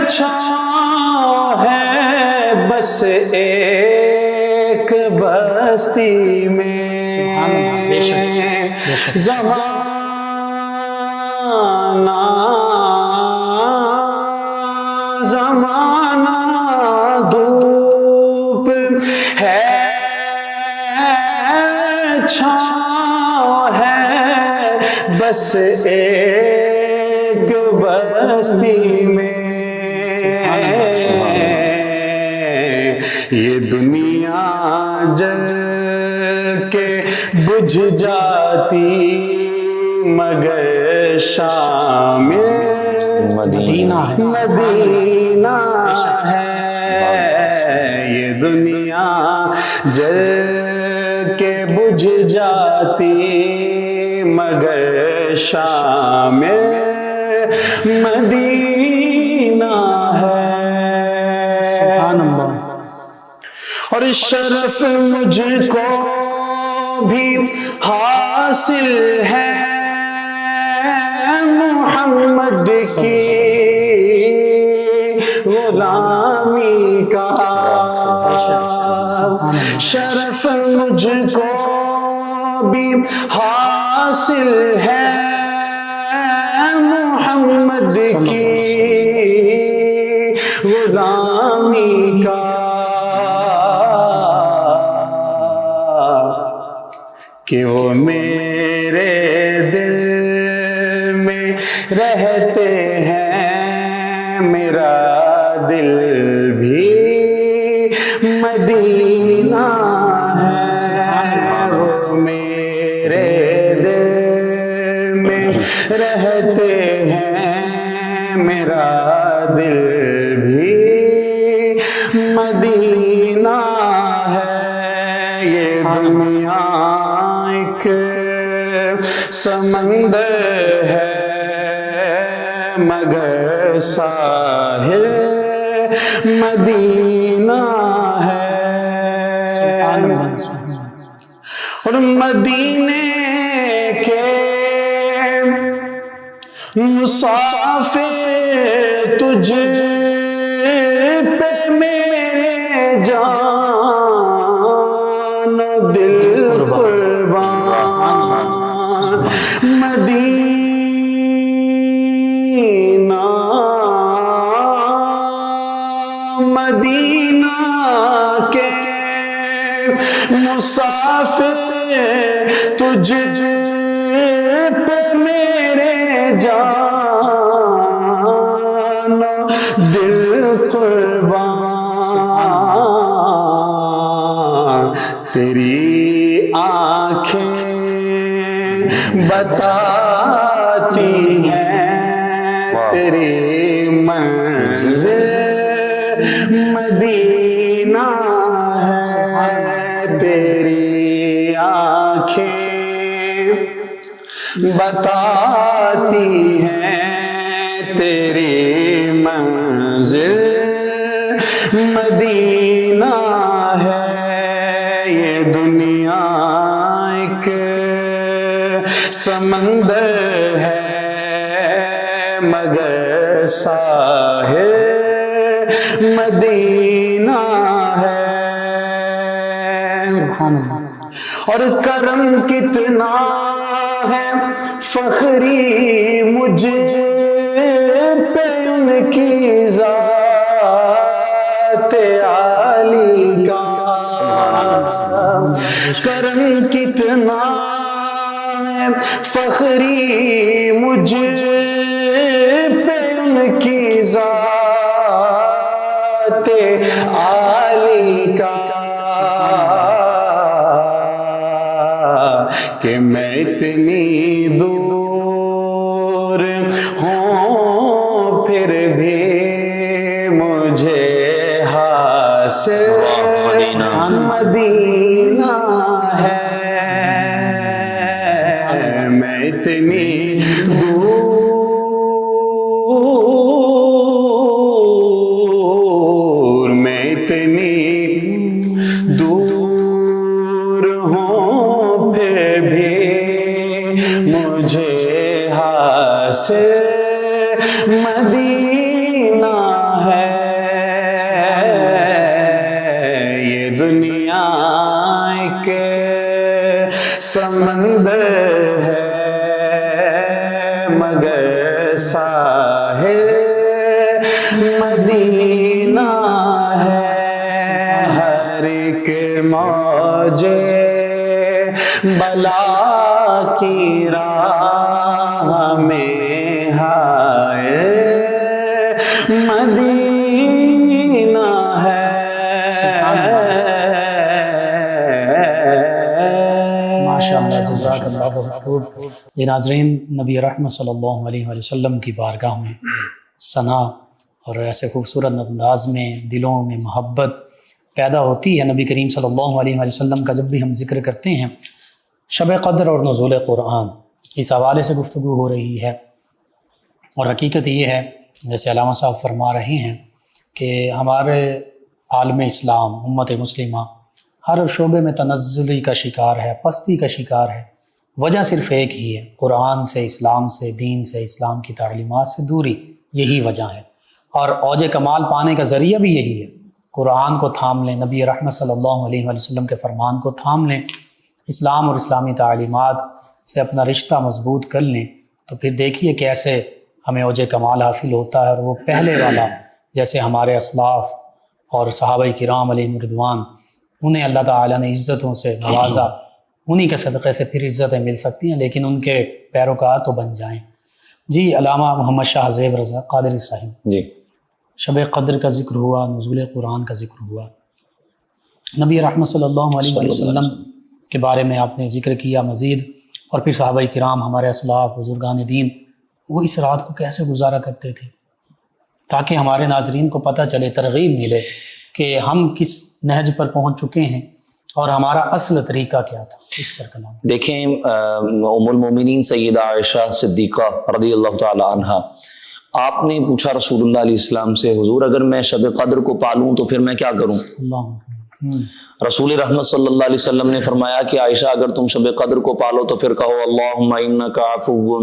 چھاؤں ہے بس ایک بستی میں. زمانہ دھوپ ہے چھاؤں ہے بس ایک بستی میں. یہ دنیا جل کے بجھ جاتی مگر شام مدینہ ہے. یہ دنیا جل کے بجھ جاتی مگر شام مدینہ ہے.
سبحان اللہ.
اور شرف مجھ کو بھی حاصل ہے محمد کی غلامی شرف مجھ کو بھی حاصل ہے محمد کی غلامی کا، کہ وہ میرے دل میں رہتے ہیں، میرا دل بھی مدینہ ہے، وہ میرے دل میں رہتے ہیں، میرا دل بھی مدینہ ہے۔ یہ دنیا ایک سمندر ہے مگر ساحل مدینہ ہے، اور مدینے کے مسافر تجھ پہ میرے جان و دل قربان، مدینہ مدینہ کے مسافر تجھ پہ میرے جان دل قربان، تیری آنکھیں بتاتی ہیں تیری منزل مدینہ ہے، تیری آنکھیں بتاتی ہیں تیری منزل مدینہ ہے۔ یہ دنیا ایک سمندر ہے مگر ساحل مدینہ ہے، اور کرم کتنا ہے فخری مجھ پہ ان کی ذات عالی کا، کرم کتنا ہے فخری مجھ پہ ان کی ذات عالی کا، کہ میں اتنی دور ہوں پھر بھی مجھے حاصل مدینہ ہے، میں اتنی دور میں اتنی دور ہوں پھر بھی مجھے حاصل مدینہ ہے۔ یہ دنیا ایک سمندر ہے مگر ساحل مدینہ ہے، ہر ایک موج بلا کی راہ میں ہائے مدینہ ہے۔
ماشاءاللہ، جزاک اللہ خیر۔ یہ ناظرین، نبی رحمت صلی اللہ علیہ وسلم کی بارگاہ میں ثنا اور ایسے خوبصورت انداز میں دلوں میں محبت پیدا ہوتی ہے۔ نبی کریم صلی اللہ علیہ وسلم کا جب بھی ہم ذکر کرتے ہیں، شب قدر اور نزول قرآن، اس حوالے سے گفتگو ہو رہی ہے، اور حقیقت یہ ہے جیسے علامہ صاحب فرما رہے ہیں کہ ہمارے عالم اسلام امت مسلمہ ہر شعبے میں تنزلی کا شکار ہے، پستی کا شکار ہے۔ وجہ صرف ایک ہی ہے، قرآن سے، اسلام سے، دین سے، اسلام کی تعلیمات سے دوری، یہی وجہ ہے، اور اوج کمال پانے کا ذریعہ بھی یہی ہے۔ قرآن کو تھام لیں، نبی رحمت صلی اللہ علیہ وآلہ وسلم کے فرمان کو تھام لیں، اسلام اور اسلامی تعلیمات سے اپنا رشتہ مضبوط کر لیں، تو پھر دیکھیے کیسے ہمیں اوج کمال حاصل ہوتا ہے۔ اور وہ پہلے والا جیسے ہمارے اسلاف اور صحابہ کرام علیہم رضوان، انہیں اللہ تعالیٰ نے عزتوں سے نوازا، انہی کے صدقے سے پھر عزتیں مل سکتی ہیں، لیکن ان کے پیروکار تو بن جائیں۔ جی علامہ محمد شاہ زیب رضا قادری صاحب،
جی
شب قدر کا ذکر ہوا، نزول قرآن کا ذکر ہوا، نبی رحمت صلی اللہ علیہ وآلہ وسلم کے بارے میں آپ نے ذکر کیا مزید، اور پھر صحابہ کرام ہمارے اسلاف بزرگان دین وہ اس رات کو کیسے گزارا کرتے تھے، تاکہ ہمارے ناظرین کو پتہ چلے، ترغیب ملے کہ ہم کس نہج پر پہنچ چکے ہیں اور ہمارا اصل طریقہ کیا تھا۔ اس پر کلام
دیکھیں، ام المومنین سیدہ عائشہ صدیقہ رضی اللہ تعالی عنہا، آپ نے پوچھا رسول اللہ علیہ السلام سے، حضور اگر میں شب قدر کو پالوں تو پھر میں کیا کروں؟
اللہ
رسول رحمت صلی اللہ علیہ وسلم نے فرمایا کہ عائشہ اگر تم شب قدر کو پالو تو پھر کہو اللہم انک عفو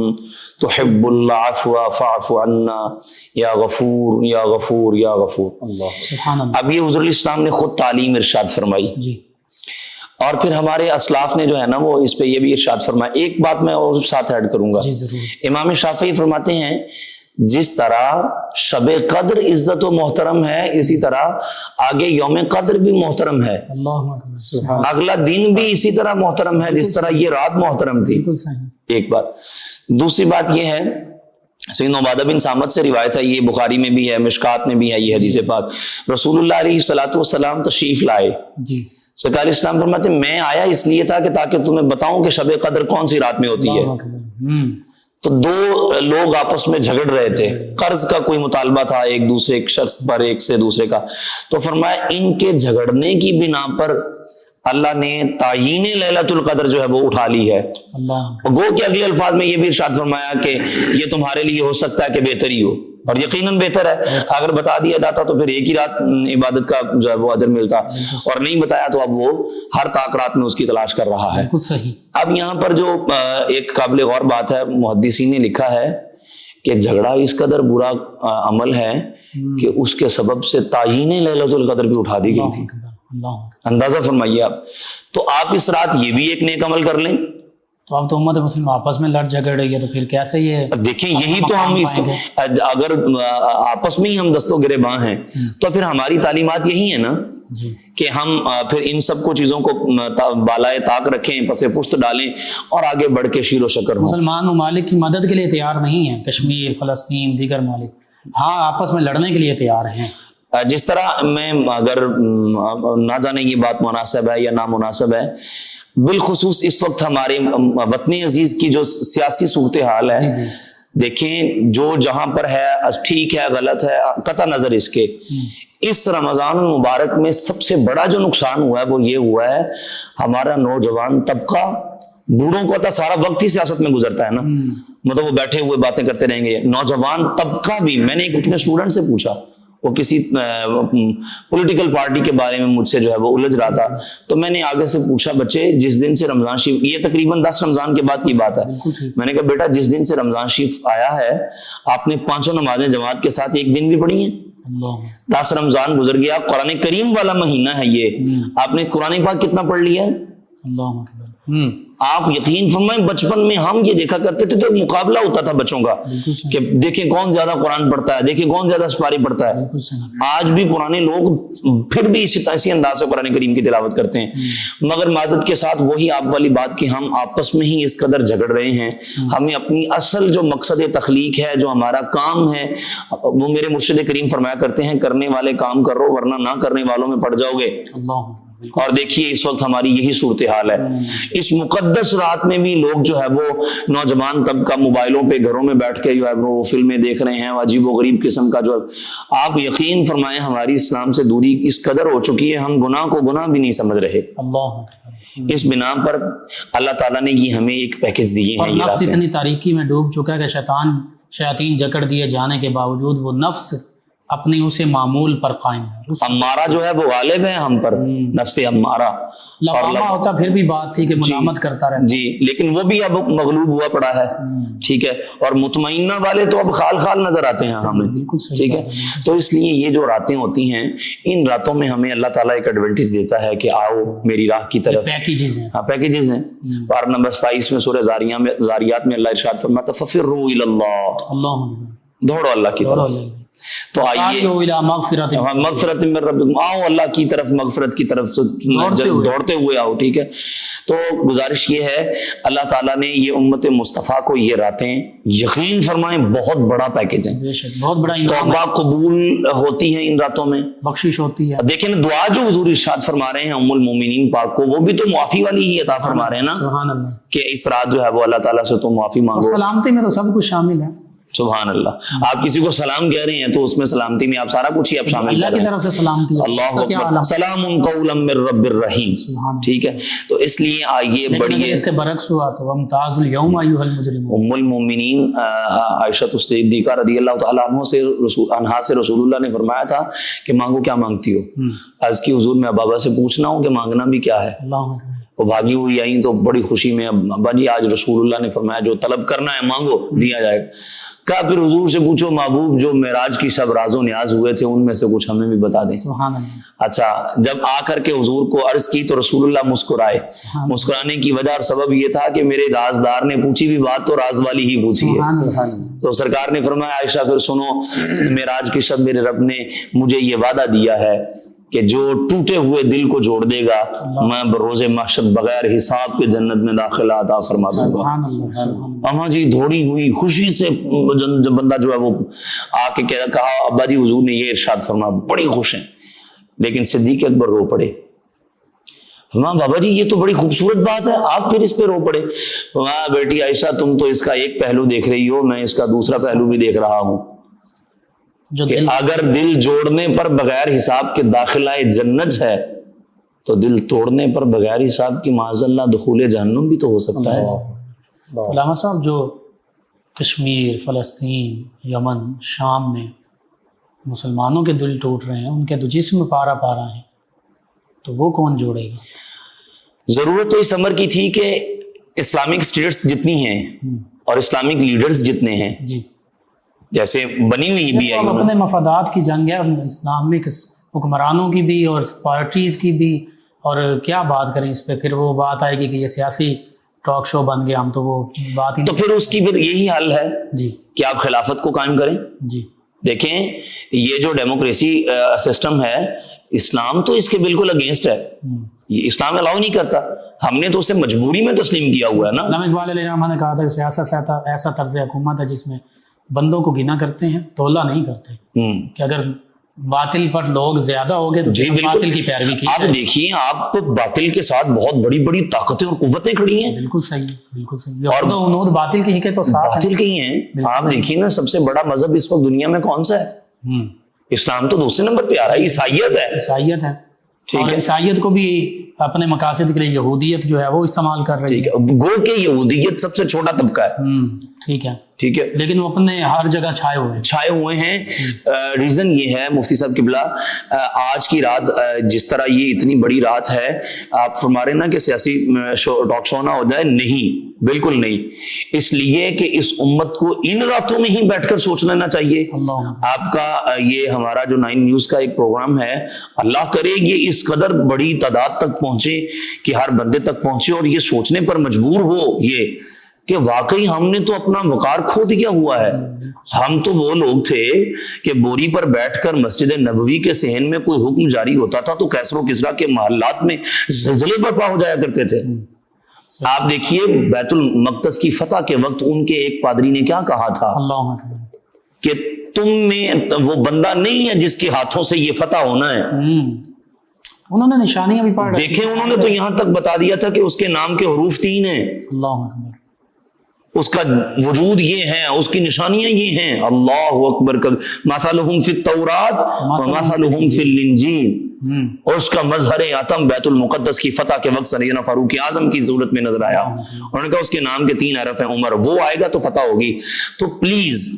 تحب العفو فاعف عنا یا غفور یا غفور یا غفور۔
سبحان اللہ۔
اب یہ حضور علیہ السلام نے خود تعلیم ارشاد فرمائی،
جی
اور پھر ہمارے اسلاف نے جو ہے نا وہ اس پہ یہ بھی ارشاد فرمایا۔ ایک بات میں اور ساتھ ایڈ کروں گا،
جی ضرور۔
امام شافعی فرماتے ہیں جس طرح شب قدر عزت و محترم ہے، اسی طرح آگے یوم قدر بھی محترم ہے،
اللہ اکبر، سبحان
اگلا دن بھی اسی طرح محترم ہے جس طرح یہ رات محترم تھی۔
بالکل صحیح۔
ایک بات، دوسری بات یہ ہے، سیدنا عبادہ بن صامت سے روایت ہے، یہ بخاری میں بھی ہے، مشکات میں بھی ہے، یہ حدیث پاک، رسول اللہ علیہ الصلوۃ والسلام تشریف لائے،
جی
سرکار اسلام فرماتے ہیں میں آیا اس لیے تھا کہ تاکہ تمہیں بتاؤں کہ شب قدر کون سی رات میں ہوتی ہے۔
اللہ اکبر۔
تو دو لوگ آپس میں جھگڑ رہے تھے، قرض کا کوئی مطالبہ تھا ایک دوسرے شخص پر، ایک سے دوسرے کا، تو فرمایا ان کے جھگڑنے کی بنا پر اللہ نے تعیین لیلۃ القدر جو ہے وہ اٹھا لی ہے۔
اللہ
گو کہ اگلے الفاظ میں یہ بھی ارشاد فرمایا کہ یہ تمہارے لیے ہو سکتا ہے کہ بہتر ہی ہو، اور یقیناً بہتر ہے۔ اگر بتا دیا جاتا تو پھر ایک ہی رات عبادت کا جو ہے وہ اجر ملتا، اور نہیں بتایا تو اب وہ ہر طاق رات میں اس کی تلاش کر رہا ہے۔
بالکل صحیح۔
اب یہاں پر جو ایک قابل غور بات ہے، محدثین نے لکھا ہے کہ جھگڑا اس قدر برا عمل ہے کہ اس کے سبب سے تعیین لیلۃ القدر بھی اٹھا دی گئی تھی۔
اللہ
اندازہ فرمائیے آپ، تو آپ اس رات یہ بھی ایک نیک عمل کر لیں۔
تو اب تو امت مسلم آپس میں لڑ جھگڑ رہی ہے، تو پھر کیسے یہ
دیکھیں یہی تو ہم اس اگر آپس میں ہی ہم دست و گریباں ہیں تو پھر ہماری تعلیمات یہی ہیں نا
جی
کہ ہم پھر ان سب کو چیزوں کو بالائے طاق رکھیں، پس پشت ڈالیں اور آگے بڑھ کے شیر و شکر ہوں۔
مسلمان ممالک کی مدد کے لیے تیار نہیں ہیں، کشمیر، فلسطین، دیگر ممالک، ہاں آپس میں لڑنے کے لیے تیار ہیں۔
جس طرح میں اگر نہ جانے یہ بات مناسب ہے یا نامناسب ہے، بالخصوص اس وقت ہمارے وطن عزیز کی جو سیاسی صورتحال ہے، دیکھیں جو جہاں پر ہے ٹھیک ہے غلط ہے قطع نظر اس کے، اس رمضان المبارک میں سب سے بڑا جو نقصان ہوا ہے وہ یہ ہوا ہے ہمارا نوجوان طبقہ، بوڑھوں کا تو سارا وقت ہی سیاست میں گزرتا ہے نا، مطلب وہ بیٹھے ہوئے باتیں کرتے رہیں گے، نوجوان طبقہ بھی، میں نے ایک اپنے اسٹوڈنٹ سے پوچھا، وہ کسی پولیٹیکل پارٹی کے بارے میں مجھ سے جو ہے وہ الجھ رہا تھا، تو میں نے آگے سے پوچھا بچے جس دن سے رمضان شریف، یہ تقریباً 10 رمضان کے بعد کی بات ہے، میں نے کہا بیٹا جس دن سے رمضان شریف آیا ہے آپ نے 5 نمازیں جماعت کے ساتھ ایک دن بھی پڑھی ہیں؟ 10 رمضان گزر گیا، قرآن کریم والا مہینہ ہے یہ، آپ نے قرآن پاک کتنا پڑھ لیا ہے؟
اللہ اکبر۔
آپ یقین فرمائیں بچپن میں ہم یہ دیکھا کرتے تھے تو مقابلہ ہوتا تھا بچوں کا کہ دیکھیں کون زیادہ قرآن پڑھتا ہے، دیکھیں کون زیادہ سپاری پڑھتا ہے۔ آج بھی پرانے لوگ پھر بھی اسی انداز سے قرآن کریم کی تلاوت کرتے ہیں، مگر معذرت کے ساتھ وہی آپ والی بات کہ ہم آپس میں ہی اس قدر جھگڑ رہے ہیں، ہمیں اپنی اصل جو مقصد تخلیق ہے، جو ہمارا کام ہے، وہ میرے مرشد کریم فرمایا کرتے ہیں کرنے والے کام کرو ورنہ نہ کرنے والوں میں پڑ جاؤ گے۔ اور دیکھیے اس وقت ہماری یہی صورتحال ہے، اس مقدس رات میں بھی لوگ جو ہے وہ نوجوان طبقہ موبائلوں پہ گھروں میں بیٹھ کے جو ہے وہ فلمیں دیکھ رہے ہیں، عجیب و غریب قسم کا جو آپ یقین فرمائیں ہماری اسلام سے دوری اس قدر ہو چکی ہے ہم گناہ کو گناہ بھی نہیں سمجھ رہے۔ اس بنا پر اللہ تعالیٰ نے یہ ہمیں ایک پیکج دیے ہیں،
نفس اتنی تاریکی میں ڈوب چکا ہے کہ شیاطین جکڑ دیے جانے کے باوجود وہ نفس اپنی اسے معمول پر قائم ہے.
امارہ جو ہے وہ غالب ہے ہم پر، نفس امارہ.
لوامہ ہوتا پھر بھی بات تھی کہ ملامت کرتا رہتا.
جی لیکن وہ بھی اب مغلوب ہوا پڑا ہے. ٹھیک ہے. اور مطمئنہ والے تو اب خال خال نظر آتے ہیں ہمیں.
بالکل صحیح.
ٹھیک ہے. تو اس لیے یہ جو راتیں ہوتی ہیں، ان راتوں میں ہمیں اللہ تعالیٰ ایک ایڈوانٹیج دیتا ہے کہ آؤ میری راہ کی طرف.
پیکیجز ہیں.
ہاں پیکیجز ہیں. پارہ نمبر 27 میں سورہ زاریات میں اللہ ارشاد فرماتا ففروا الی اللہ،
اللہ
دوڑو اللہ کی طرف. تو آئیے مغفرت من ربکم، آؤ اللہ کی طرف، مغفرت کی طرف دوڑتے ہوئے آؤ. ٹھیک ہے. تو گزارش یہ ہے اللہ تعالیٰ نے یہ امت مصطفیٰ کو یہ راتیں یقین فرمائیں بہت بڑا پیکیج ہے،
بہت بڑا انعام ہے.
توبہ قبول ہوتی ہے ان راتوں میں،
بخشش ہوتی ہے.
دیکھیں نا دعا جو حضور ارشاد فرما رہے ہیں ام المومنین پاک کو، وہ بھی تو معافی والی ہی عطا فرما رہے ہیں نا.
سبحان اللہ.
کہ اس رات جو ہے وہ اللہ تعالیٰ سے تم معافی مانگو.
سلامتی میں تو سب کچھ شامل ہے.
سبحان اللہ. آپ کسی کو سلام کہہ رہے ہیں تو اس میں سلامتی میں آپ سارا کچھ ہی آپ شامل
اللہ
کر
کی
رہے ہیں.
طرف سے سلامتی ہے.
اللہ اکبر. سلام قولا من رب الرحیم. ٹھیک ہے. تو اس لیے آئیے بڑھیے.
اس کے برعکس ہوا تو وامتاز اليوم ایھا المجرمون.
ام المومنین عائشہ صدیقہ رضی اللہ تعالیٰ عنہا سے رسول اللہ نے فرمایا تھا کہ مانگو کیا مانگتی ہو. عرض کی حضور میں ابا سے پوچھنا ہوں کہ مانگنا بھی کیا ہے.
اللہ اکبر.
وہ بھاگی ہوئی آئیں تو بڑی خوشی میں ابا جی آج رسول اللہ نے فرمایا جو طلب کرنا ہے مانگو دیا جائے گا. کہا پھر حضور سے پوچھو محبوب جو معراج کی شب راز و نیاز ہوئے تھے ان میں سے کچھ ہمیں بھی بتا دیں.
سبحان اللہ.
اچھا جب آ کر کے حضور کو عرض کی تو رسول اللہ مسکرائے. مسکرانے کی وجہ اور سبب یہ تھا کہ میرے رازدار نے پوچھی بھی بات تو راز والی ہی پوچھی ہے. تو سرکار نے فرمایا عائشہ پھر سنو، معراج کی شب میرے رب نے مجھے یہ وعدہ دیا ہے کہ جو ٹوٹے ہوئے دل کو جوڑ دے گا میں بروز محشر بغیر حساب کے جنت میں داخلہ عطا فرما دوں گا. اما جی دھوڑی ہوئی خوشی سے بندہ جو ہے وہ آ کے کہا ابا جی حضور نے یہ ارشاد فرما، بڑی خوش ہیں. لیکن صدیق اکبر رو پڑے. فرمایا بابا جی یہ تو بڑی خوبصورت بات ہے، آپ پھر اس پہ رو پڑے. فرمایا بیٹی عائشہ تم تو اس کا ایک پہلو دیکھ رہی ہو، میں اس کا دوسرا پہلو بھی دیکھ رہا ہوں کہ اگر دل جوڑنے پر بغیر حساب کے داخلہ جنت ہے تو دل توڑنے پر بغیر حساب کی معاذ اللہ دخول جہنم بھی تو ہو سکتا ہے.
علامہ صاحب جو کشمیر، فلسطین، یمن، شام میں مسلمانوں کے دل ٹوٹ رہے ہیں، ان کے تو جسم پارا پارا ہیں، تو وہ کون جوڑے گا؟
ضرورت تو اس امر کی تھی کہ اسلامک اسٹیٹس جتنی ہیں اور اسلامک لیڈرز جتنے ہیں
جی
جیسے بنی ہوئی بھی ہے،
اپنے مفادات کی جنگ ہے اسلامک حکمرانوں کی بھی اور پارٹیز کی بھی. اور کیا بات کریں اس پہ، پھر وہ بات آئے گی کہ یہ سیاسی ٹاک شو بن گیا، ہم تو وہ بات ہی
تو پھر اس کی پھر یہی حل ہے
جی
کہ آپ خلافت کو قائم کریں.
جی
دیکھیں یہ جو ڈیموکریسی سسٹم ہے اسلام تو اس کے بالکل اگینسٹ ہے، یہ اسلام الاؤ نہیں کرتا. ہم نے تو اسے مجبوری میں تسلیم کیا ہوا ہے نا.
علامہ اقبال علیہ الرحمہ نے کہا تھا کہ سیاست ایسا طرز حکومت ہے جس میں بندوں کو گنا کرتے ہیں تولا نہیں کرتے، کہ اگر باطل پر لوگ زیادہ ہو گئے تو باطل کی پیروی کی.
آپ دیکھیے آپ باطل کے ساتھ بہت بڑی بڑی طاقتیں اور قوتیں کھڑی ہیں.
بالکل صحیح، بالکل صحیح. اور انود باطل کی ہی کے تو ساتھ
باطل کی ہیں. آپ دیکھیے نا سب سے بڑا مذہب اس وقت دنیا میں کون سا ہے؟ اسلام تو دوسرے نمبر پہ آ رہا ہے. عیسائیت ہے.
عیسائیت ہے. اور عیسائیت کو بھی اپنے مقاصد کے لیے یہودیت جو ہے وہ استعمال کر رہی ہے.
گو کہ یہودیت سب سے چھوٹا طبقہ ہے.
ٹھیک ہے
ٹھیک ہے،
لیکن وہ اپنے ہر جگہ چھائے ہوئے ہیں.
ریزن یہ ہے مفتی صاحب قبلہ آج کی رات جس طرح یہ اتنی بڑی رات ہے، آپ فرما رہے نا کہ سیاسی ٹاک شو نہ ہو جائے، نہیں بالکل نہیں. اس لیے کہ اس امت کو ان راتوں میں ہی بیٹھ کر سوچ لینا چاہیے. آپ کا یہ ہمارا جو 9 نیوز کا ایک پروگرام ہے، اللہ کرے یہ اس قدر بڑی تعداد تک پہنچے کہ ہر بندے تک پہنچے اور یہ سوچنے پر مجبور ہو یہ کہ واقعی ہم نے تو اپنا وقار کھو دیا ہوا ہے. ہم تو وہ لوگ تھے کہ بوری پر بیٹھ کر مسجد نبوی کے صحن میں کوئی حکم جاری ہوتا تھا تو کیسر و کسریٰ کے محلات میں زلزلے برپا ہو جایا کرتے تھے. آپ دیکھیے بیت المقدس کی فتح کے وقت ان کے ایک پادری نے کیا کہا تھا کہ تم میں وہ بندہ نہیں ہے جس کے ہاتھوں سے یہ فتح ہونا ہے.
انہوں نے نشانیاں بھی پڑھ
دیکھیں، انہوں نے تو یہاں تک بتا دیا تھا کہ اس کے نام کے حروف 3 ہیں.
اللہ اکبر.
اس کا وجود یہ ہے، اس کی نشانیاں یہ ہیں. اللہ اکبر. مثلہم فی التوراۃ ومثلہم فی الانجیل. اور اس کا مظہر عتم بیت المقدس کی فتح کے وقت سیدنا فاروق اعظم کی ضرورت میں نظر آیا. انہوں نے کہا اس کے نام کے 3 حرف ہیں عمر، وہ آئے گا تو فتح ہوگی. تو پلیز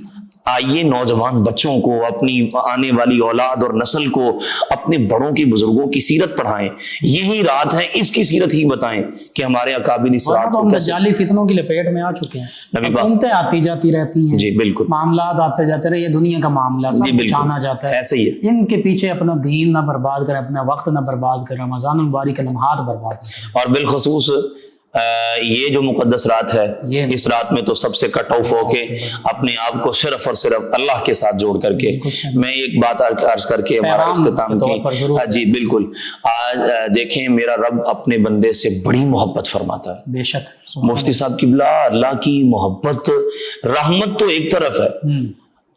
آئیے نوجوان بچوں کو، اپنی آنے والی اولاد اور نسل کو اپنے بڑوں کی بزرگوں کی سیرت پڑھائیں، یہی رات ہے، اس کی سیرت ہی بتائیں کہ ہمارے اکابر اس رات کو کیسے.
جعلی فتنوں کی لپیٹ میں آ چکے ہیں،
نبی پاک
حکومتیں آتی جاتی رہتی ہیں،
جی بالکل
معاملات آتے جاتے رہے، یہ دنیا کا معاملہ
جی
سب
بالکل
جانا جاتا ہے،
ایسے ہی ہے.
ان کے پیچھے اپنا دین نہ برباد کریں، اپنا وقت نہ برباد کریں، رمضان المبارک کے لمحات برباد نہ کریں.
اور بالخصوص یہ جو مقدس رات ہے، اس رات میں تو سب سے کٹ آف ہو کے اپنے آپ کو صرف اور صرف اللہ کے ساتھ جوڑ کر کے، میں ایک بات عرض کر کے ہمارا اختتام کی. جی بالکل. آج دیکھیں میرا رب اپنے بندے سے بڑی محبت فرماتا ہے.
بے شک
مفتی صاحب قبلہ، اللہ کی محبت، رحمت تو ایک طرف ہے،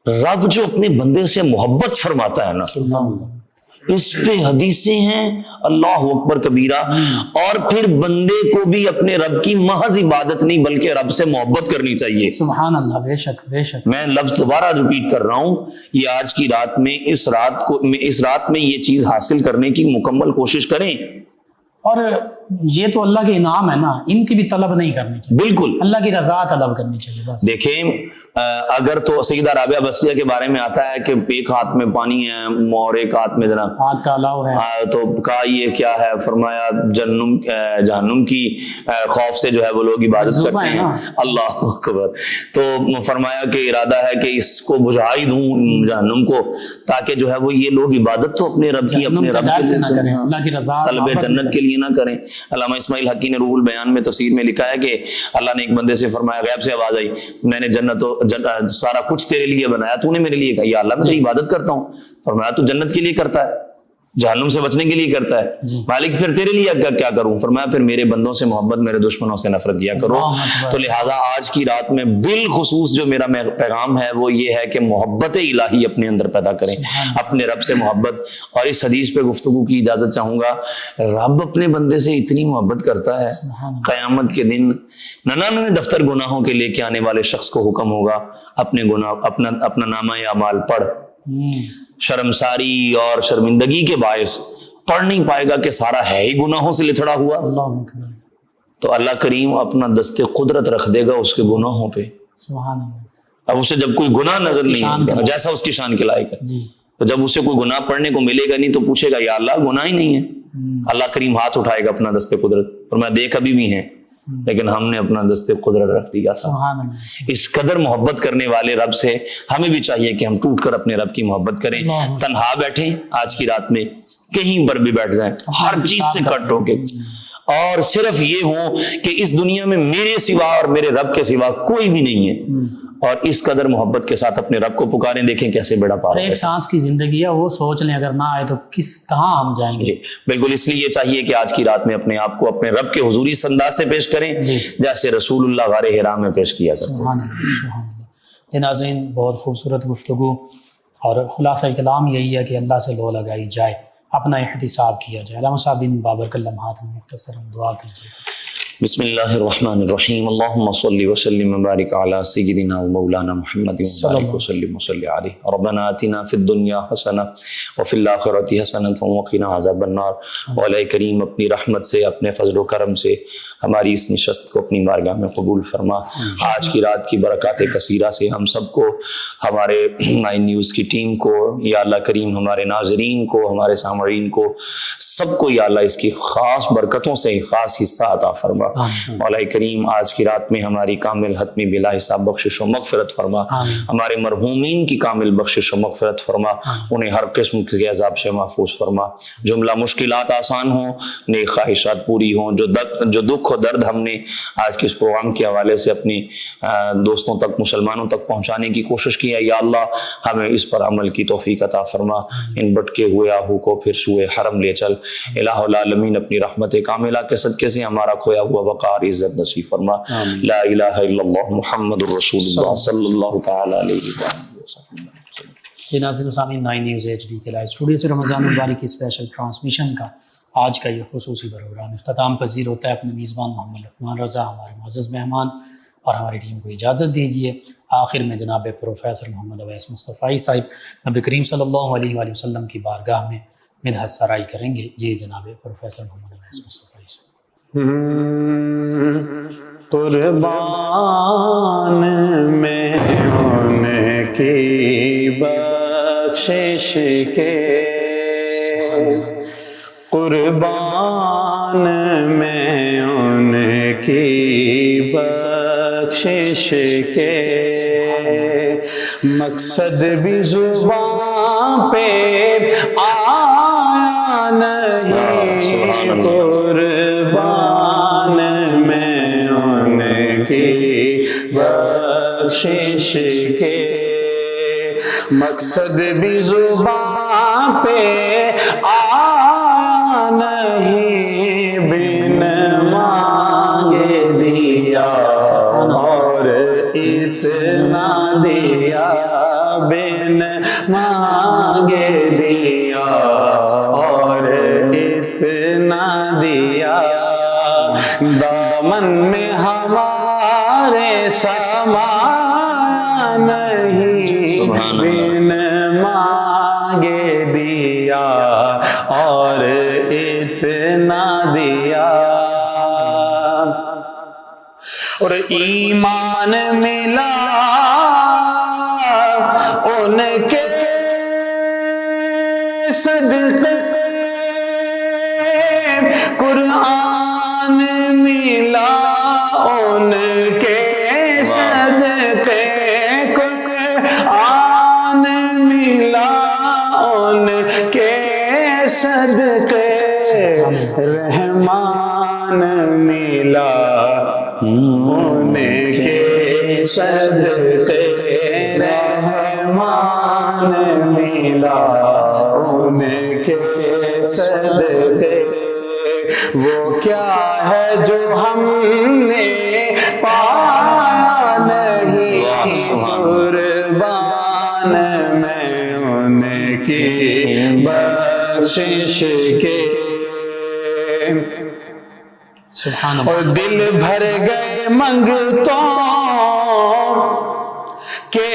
رب جو اپنے بندے سے محبت فرماتا ہے نا، اس پہ حدیثیں ہیں اللہ اکبر کبیرہ. اور پھر بندے کو بھی اپنے رب کی محض عبادت نہیں بلکہ رب سے محبت کرنی چاہیے.
سبحان اللہ. بے شک بے شک.
میں لفظ دوبارہ ریپیٹ کر رہا ہوں، یہ آج کی رات میں اس رات میں یہ چیز حاصل کرنے کی مکمل کوشش کریں.
اور یہ تو اللہ کے انعام ہے نا، ان کی بھی طلب نہیں کرنی چاہیے،
بالکل
اللہ کی رضا طلب کرنی چاہیے بس.
دیکھیں اگر تو سیدہ رابعہ بصریہ کے بارے میں آتا ہے کہ ایک ہاتھ میں پانی ہے اور ایک ہاتھ میں جناب
ہاتھ کا الاؤ ہے،
تو کہا یہ کیا ہے؟ فرمایا جہنم کی خوف سے جو ہے وہ لوگ عبادت کرتے ہیں. اللہ اکبر. تو فرمایا کہ ارادہ ہے کہ اس کو بجھا ہی دوں جہنم کو، تاکہ جو ہے وہ یہ لوگ عبادت تو اپنے رب کی، اپنے رب کے لیے،
اللہ کی رضا
طلب جنت کے لیے نہ کریں. علامہ اسماعیل حقی نے روح البیان میں تفسیر میں لکھا ہے کہ اللہ نے ایک بندے سے فرمایا، غیب سے آواز آئی، میں نے جنت سارا کچھ تیرے لیے بنایا، تو نے میرے لیے کہا یا اللہ میں تیری عبادت کرتا ہوں. فرمایا تو جنت کے لیے کرتا ہے، جہنم سے بچنے کے لیے کرتا ہے، مالک پھر تیرے لیے کیا کروں؟ فرمایا پھر میرے بندوں سے محبت، میرے دشمنوں سے نفرت کیا کرو. تو لہٰذا آج کی رات میں بالخصوص جو میرا پیغام ہے وہ یہ ہے کہ محبت الہی اپنے اندر پیدا کریں، اپنے رب سے محبت. اور اس حدیث پہ گفتگو کی اجازت چاہوں گا. رب اپنے بندے سے اتنی محبت کرتا ہے، قیامت کے دن 99 دفتر گناہوں کے لے کے آنے والے شخص کو حکم ہوگا اپنے گناہ اپنا نامہ اعمال پڑھ. شرمساری اور شرمندگی کے باعث پڑھ نہیں پائے گا کہ سارا ہے ہی گناہوں سے لتھڑا ہوا. تو اللہ کریم اپنا دست قدرت رکھ دے گا اس کے گناہوں پہ.
سبحان اللہ.
اب اسے جب کوئی گناہ نظر نہیں آئے گا جیسا اس کی شان کے لائق ہے، تو جب اسے کوئی گناہ پڑھنے کو ملے گا نہیں تو پوچھے گا یا اللہ گناہ ہی نہیں ہے. اللہ کریم ہاتھ اٹھائے گا اپنا دست قدرت، اور میں دیکھ ابھی بھی ہیں لیکن ہم نے اپنا دست قدرت رکھ دیا تھا. اس قدر محبت کرنے والے رب سے ہمیں بھی چاہیے کہ ہم ٹوٹ کر اپنے رب کی محبت کریں. تنہا بیٹھیں آج کی رات میں، کہیں پر بھی بیٹھ جائیں، ہر چیز سے کٹ ہو کے، اور صرف یہ ہو کہ اس دنیا میں میرے سوا اور میرے رب کے سوا کوئی بھی نہیں ہے، اور اس قدر محبت کے ساتھ اپنے رب کو پکاریں. دیکھیں کیسے بڑا پار ہے.
ایک سانس کی زندگی ہے، وہ سوچ لیں اگر نہ آئے تو کہاں ہم جائیں گے.
بالکل. اس لیے چاہیے کہ آج کی رات میں اپنے آپ کو اپنے رب کے حضور اس انداز سے پیش کریں جیسے رسول اللہ غار حرا میں پیش کیا کرتے
تھے. ناظرین بہت خوبصورت گفتگو، اور خلاصہ کلام یہی ہے کہ اللہ سے لو لگائی جائے، اپنا احتساب کیا جائے. علامہ صاحب ان بابرکت لمحات میں مختصر دعا کیجیے.
بسم اللہ الرحمن الرحیم. اللہم صلی وسلم وبارک علی سیدنا و مولانا محمد وبارک وسلم وصلی علیہ. ربنا آتنا فی الدنیا حسنہ وفی الآخرۃ حسنۃ وقنا عذاب النار. مولا کریم اپنی رحمت سے، اپنے فضل و کرم سے ہماری اس نشست کو اپنی بارگاہ میں قبول فرما. آج کی رات کی برکات کثیرہ سے ہم سب کو، ہمارے نائن نیوز کی ٹیم کو، یا اللہ کریم ہمارے ناظرین کو، ہمارے سامعین کو، سب کو یا اللہ اس کی خاص برکتوں سے خاص حصہ عطا فرما. مولا کریم آج کی رات میں ہماری کامل حتمی بلا حساب بخشش و مغفرت فرما. ہمارے مرحومین کی کامل بخشش و مغفرت فرما. انہیں ہر قسم کے عذاب سے محفوظ فرما. جملہ مشکلات آسان ہوں، نیک خواہشات پوری ہوں. جو دکھ و درد ہم نے آج کے اس پروگرام کے حوالے سے اپنی دوستوں تک، مسلمانوں تک پہنچانے کی کوشش کی ہے، یا اللہ ہمیں اس پر عمل کی توفیق عطا فرما. ان بٹکے ہوئے آہو کو پھر سوئے حرم لے چل. الہ العالمین اپنی رحمت کاملہ کے صدقے سے ہمارا کھویا ہوا وقار عزت نصیب فرما. لا الہ الا اللہ محمد الرسول اللہ صلی اللہ تعالی علیہ وسلم.
ناظرین سامعین، 9 نیوز HD کے لائیو اسٹوڈیو سے رمضان المبارک کی اسپیشل ٹرانسمیشن کا آج کا یہ خصوصی پروگرام اختتام پذیر ہوتا ہے. اپنے میزبان محمد لقمان رضا، ہمارے معزز مہمان اور ہماری ٹیم کو اجازت دیجیے. آخر میں جناب پروفیسر محمد اویس مصطفی صاحب نبی کریم صلی اللہ علیہ وآلہ وسلم کی بارگاہ میں مدحت سرائی کریں گے. جی جناب پروفیسر محمد اویس مصطفی صاحب.
قربان میں ہونے کی بخشش کے قربان میں ان کی بخشش کے مقصد بھی زبان پہ آیا نہیں قربان میں ان کی بخشش کے مقصد بھی زبان پہ آیا نہیں بن مانگے دیا اور اتنا دیا بن مانگے دیا اور اتنا دیا دامن میں ہمارے سما نہیں بن مانگے دیا اور اتنا دیا اور ایمان ملا ان کے صدقے قرآن ملا ان کے صدقے قرآن ملا ان کے صدقے رحمان ملا ان کے صدقے رحمان ملا ان کے صدقے وہ کیا ہے جو ہم نے پایا نہیں قربان میں ان کی بخشش کے
سبحان اللہ.
اور دل بھر گئے منگتوں کے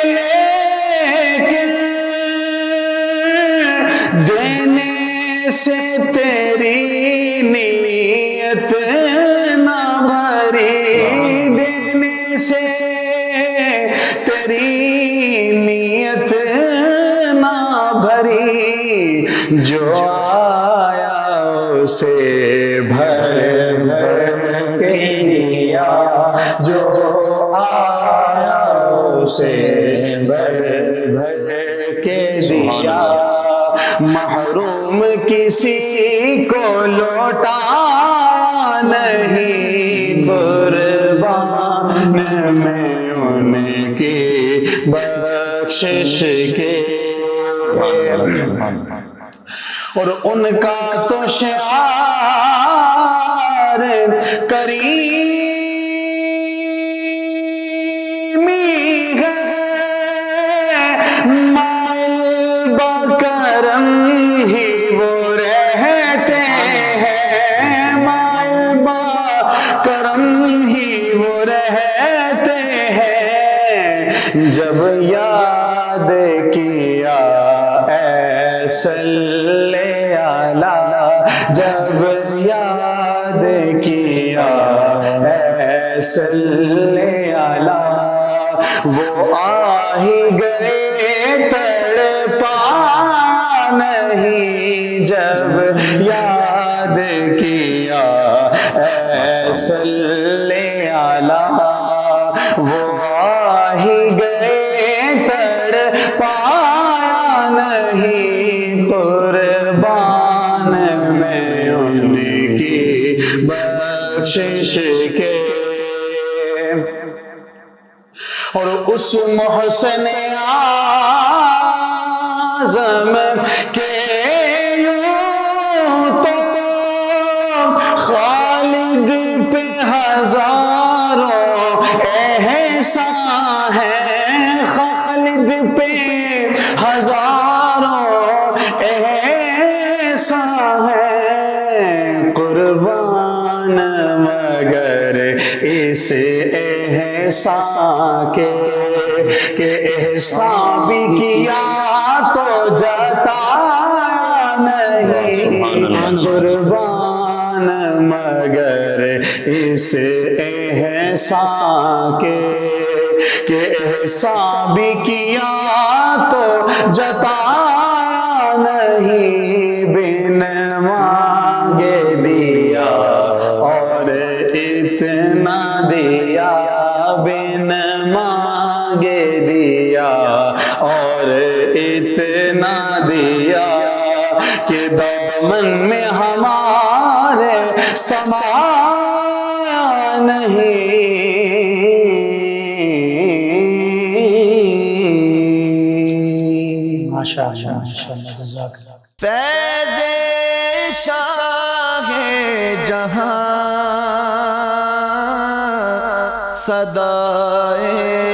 لیکن دینے سے تیری نیت نہ بھری دینے سے تیری نیت نہ بھری جو آیا اسے بھر بھر کے دیا جو آیا اسے بھر بھر کے دیا محروم کسی کو لوٹا نہیں قربان میں ان کی بخشش کے اور ان کا تو شعار کریمی ہے مائل بکرم ہی وہ رہتے ہیں مائل بکرم ہی وہ رہتے ہیں جب یاد کیا صلی اللہ جب یاد کیا صلی اللہ وہ آ ہی گئے تڑپا نہیں جب یاد کیا صلی اللہ وہ آ ہی گئے تڑپا نہیں قربان میں ان کی بخشش کے اور اس محسن اعظم کے یوں تو خالد پہ ہزاروں احسان ہے خالد پہ ہزاروں احسان ہے قربان مگر اس احسان کے کہ احسان بھی کیا تو جاتا نہیں قربان مگر اس احسان کے کہ احسان بھی کیا تو جتایا نہیں، بن مانگے دیا اور اتنا دیا، بن مانگے دیا اور اتنا دیا کہ دامن میں ہمارے سمایا نہیں۔
ماشاء اللہ ماشاء اللہ، جزاک اللہ۔
فیض شاہ جہاں صدائے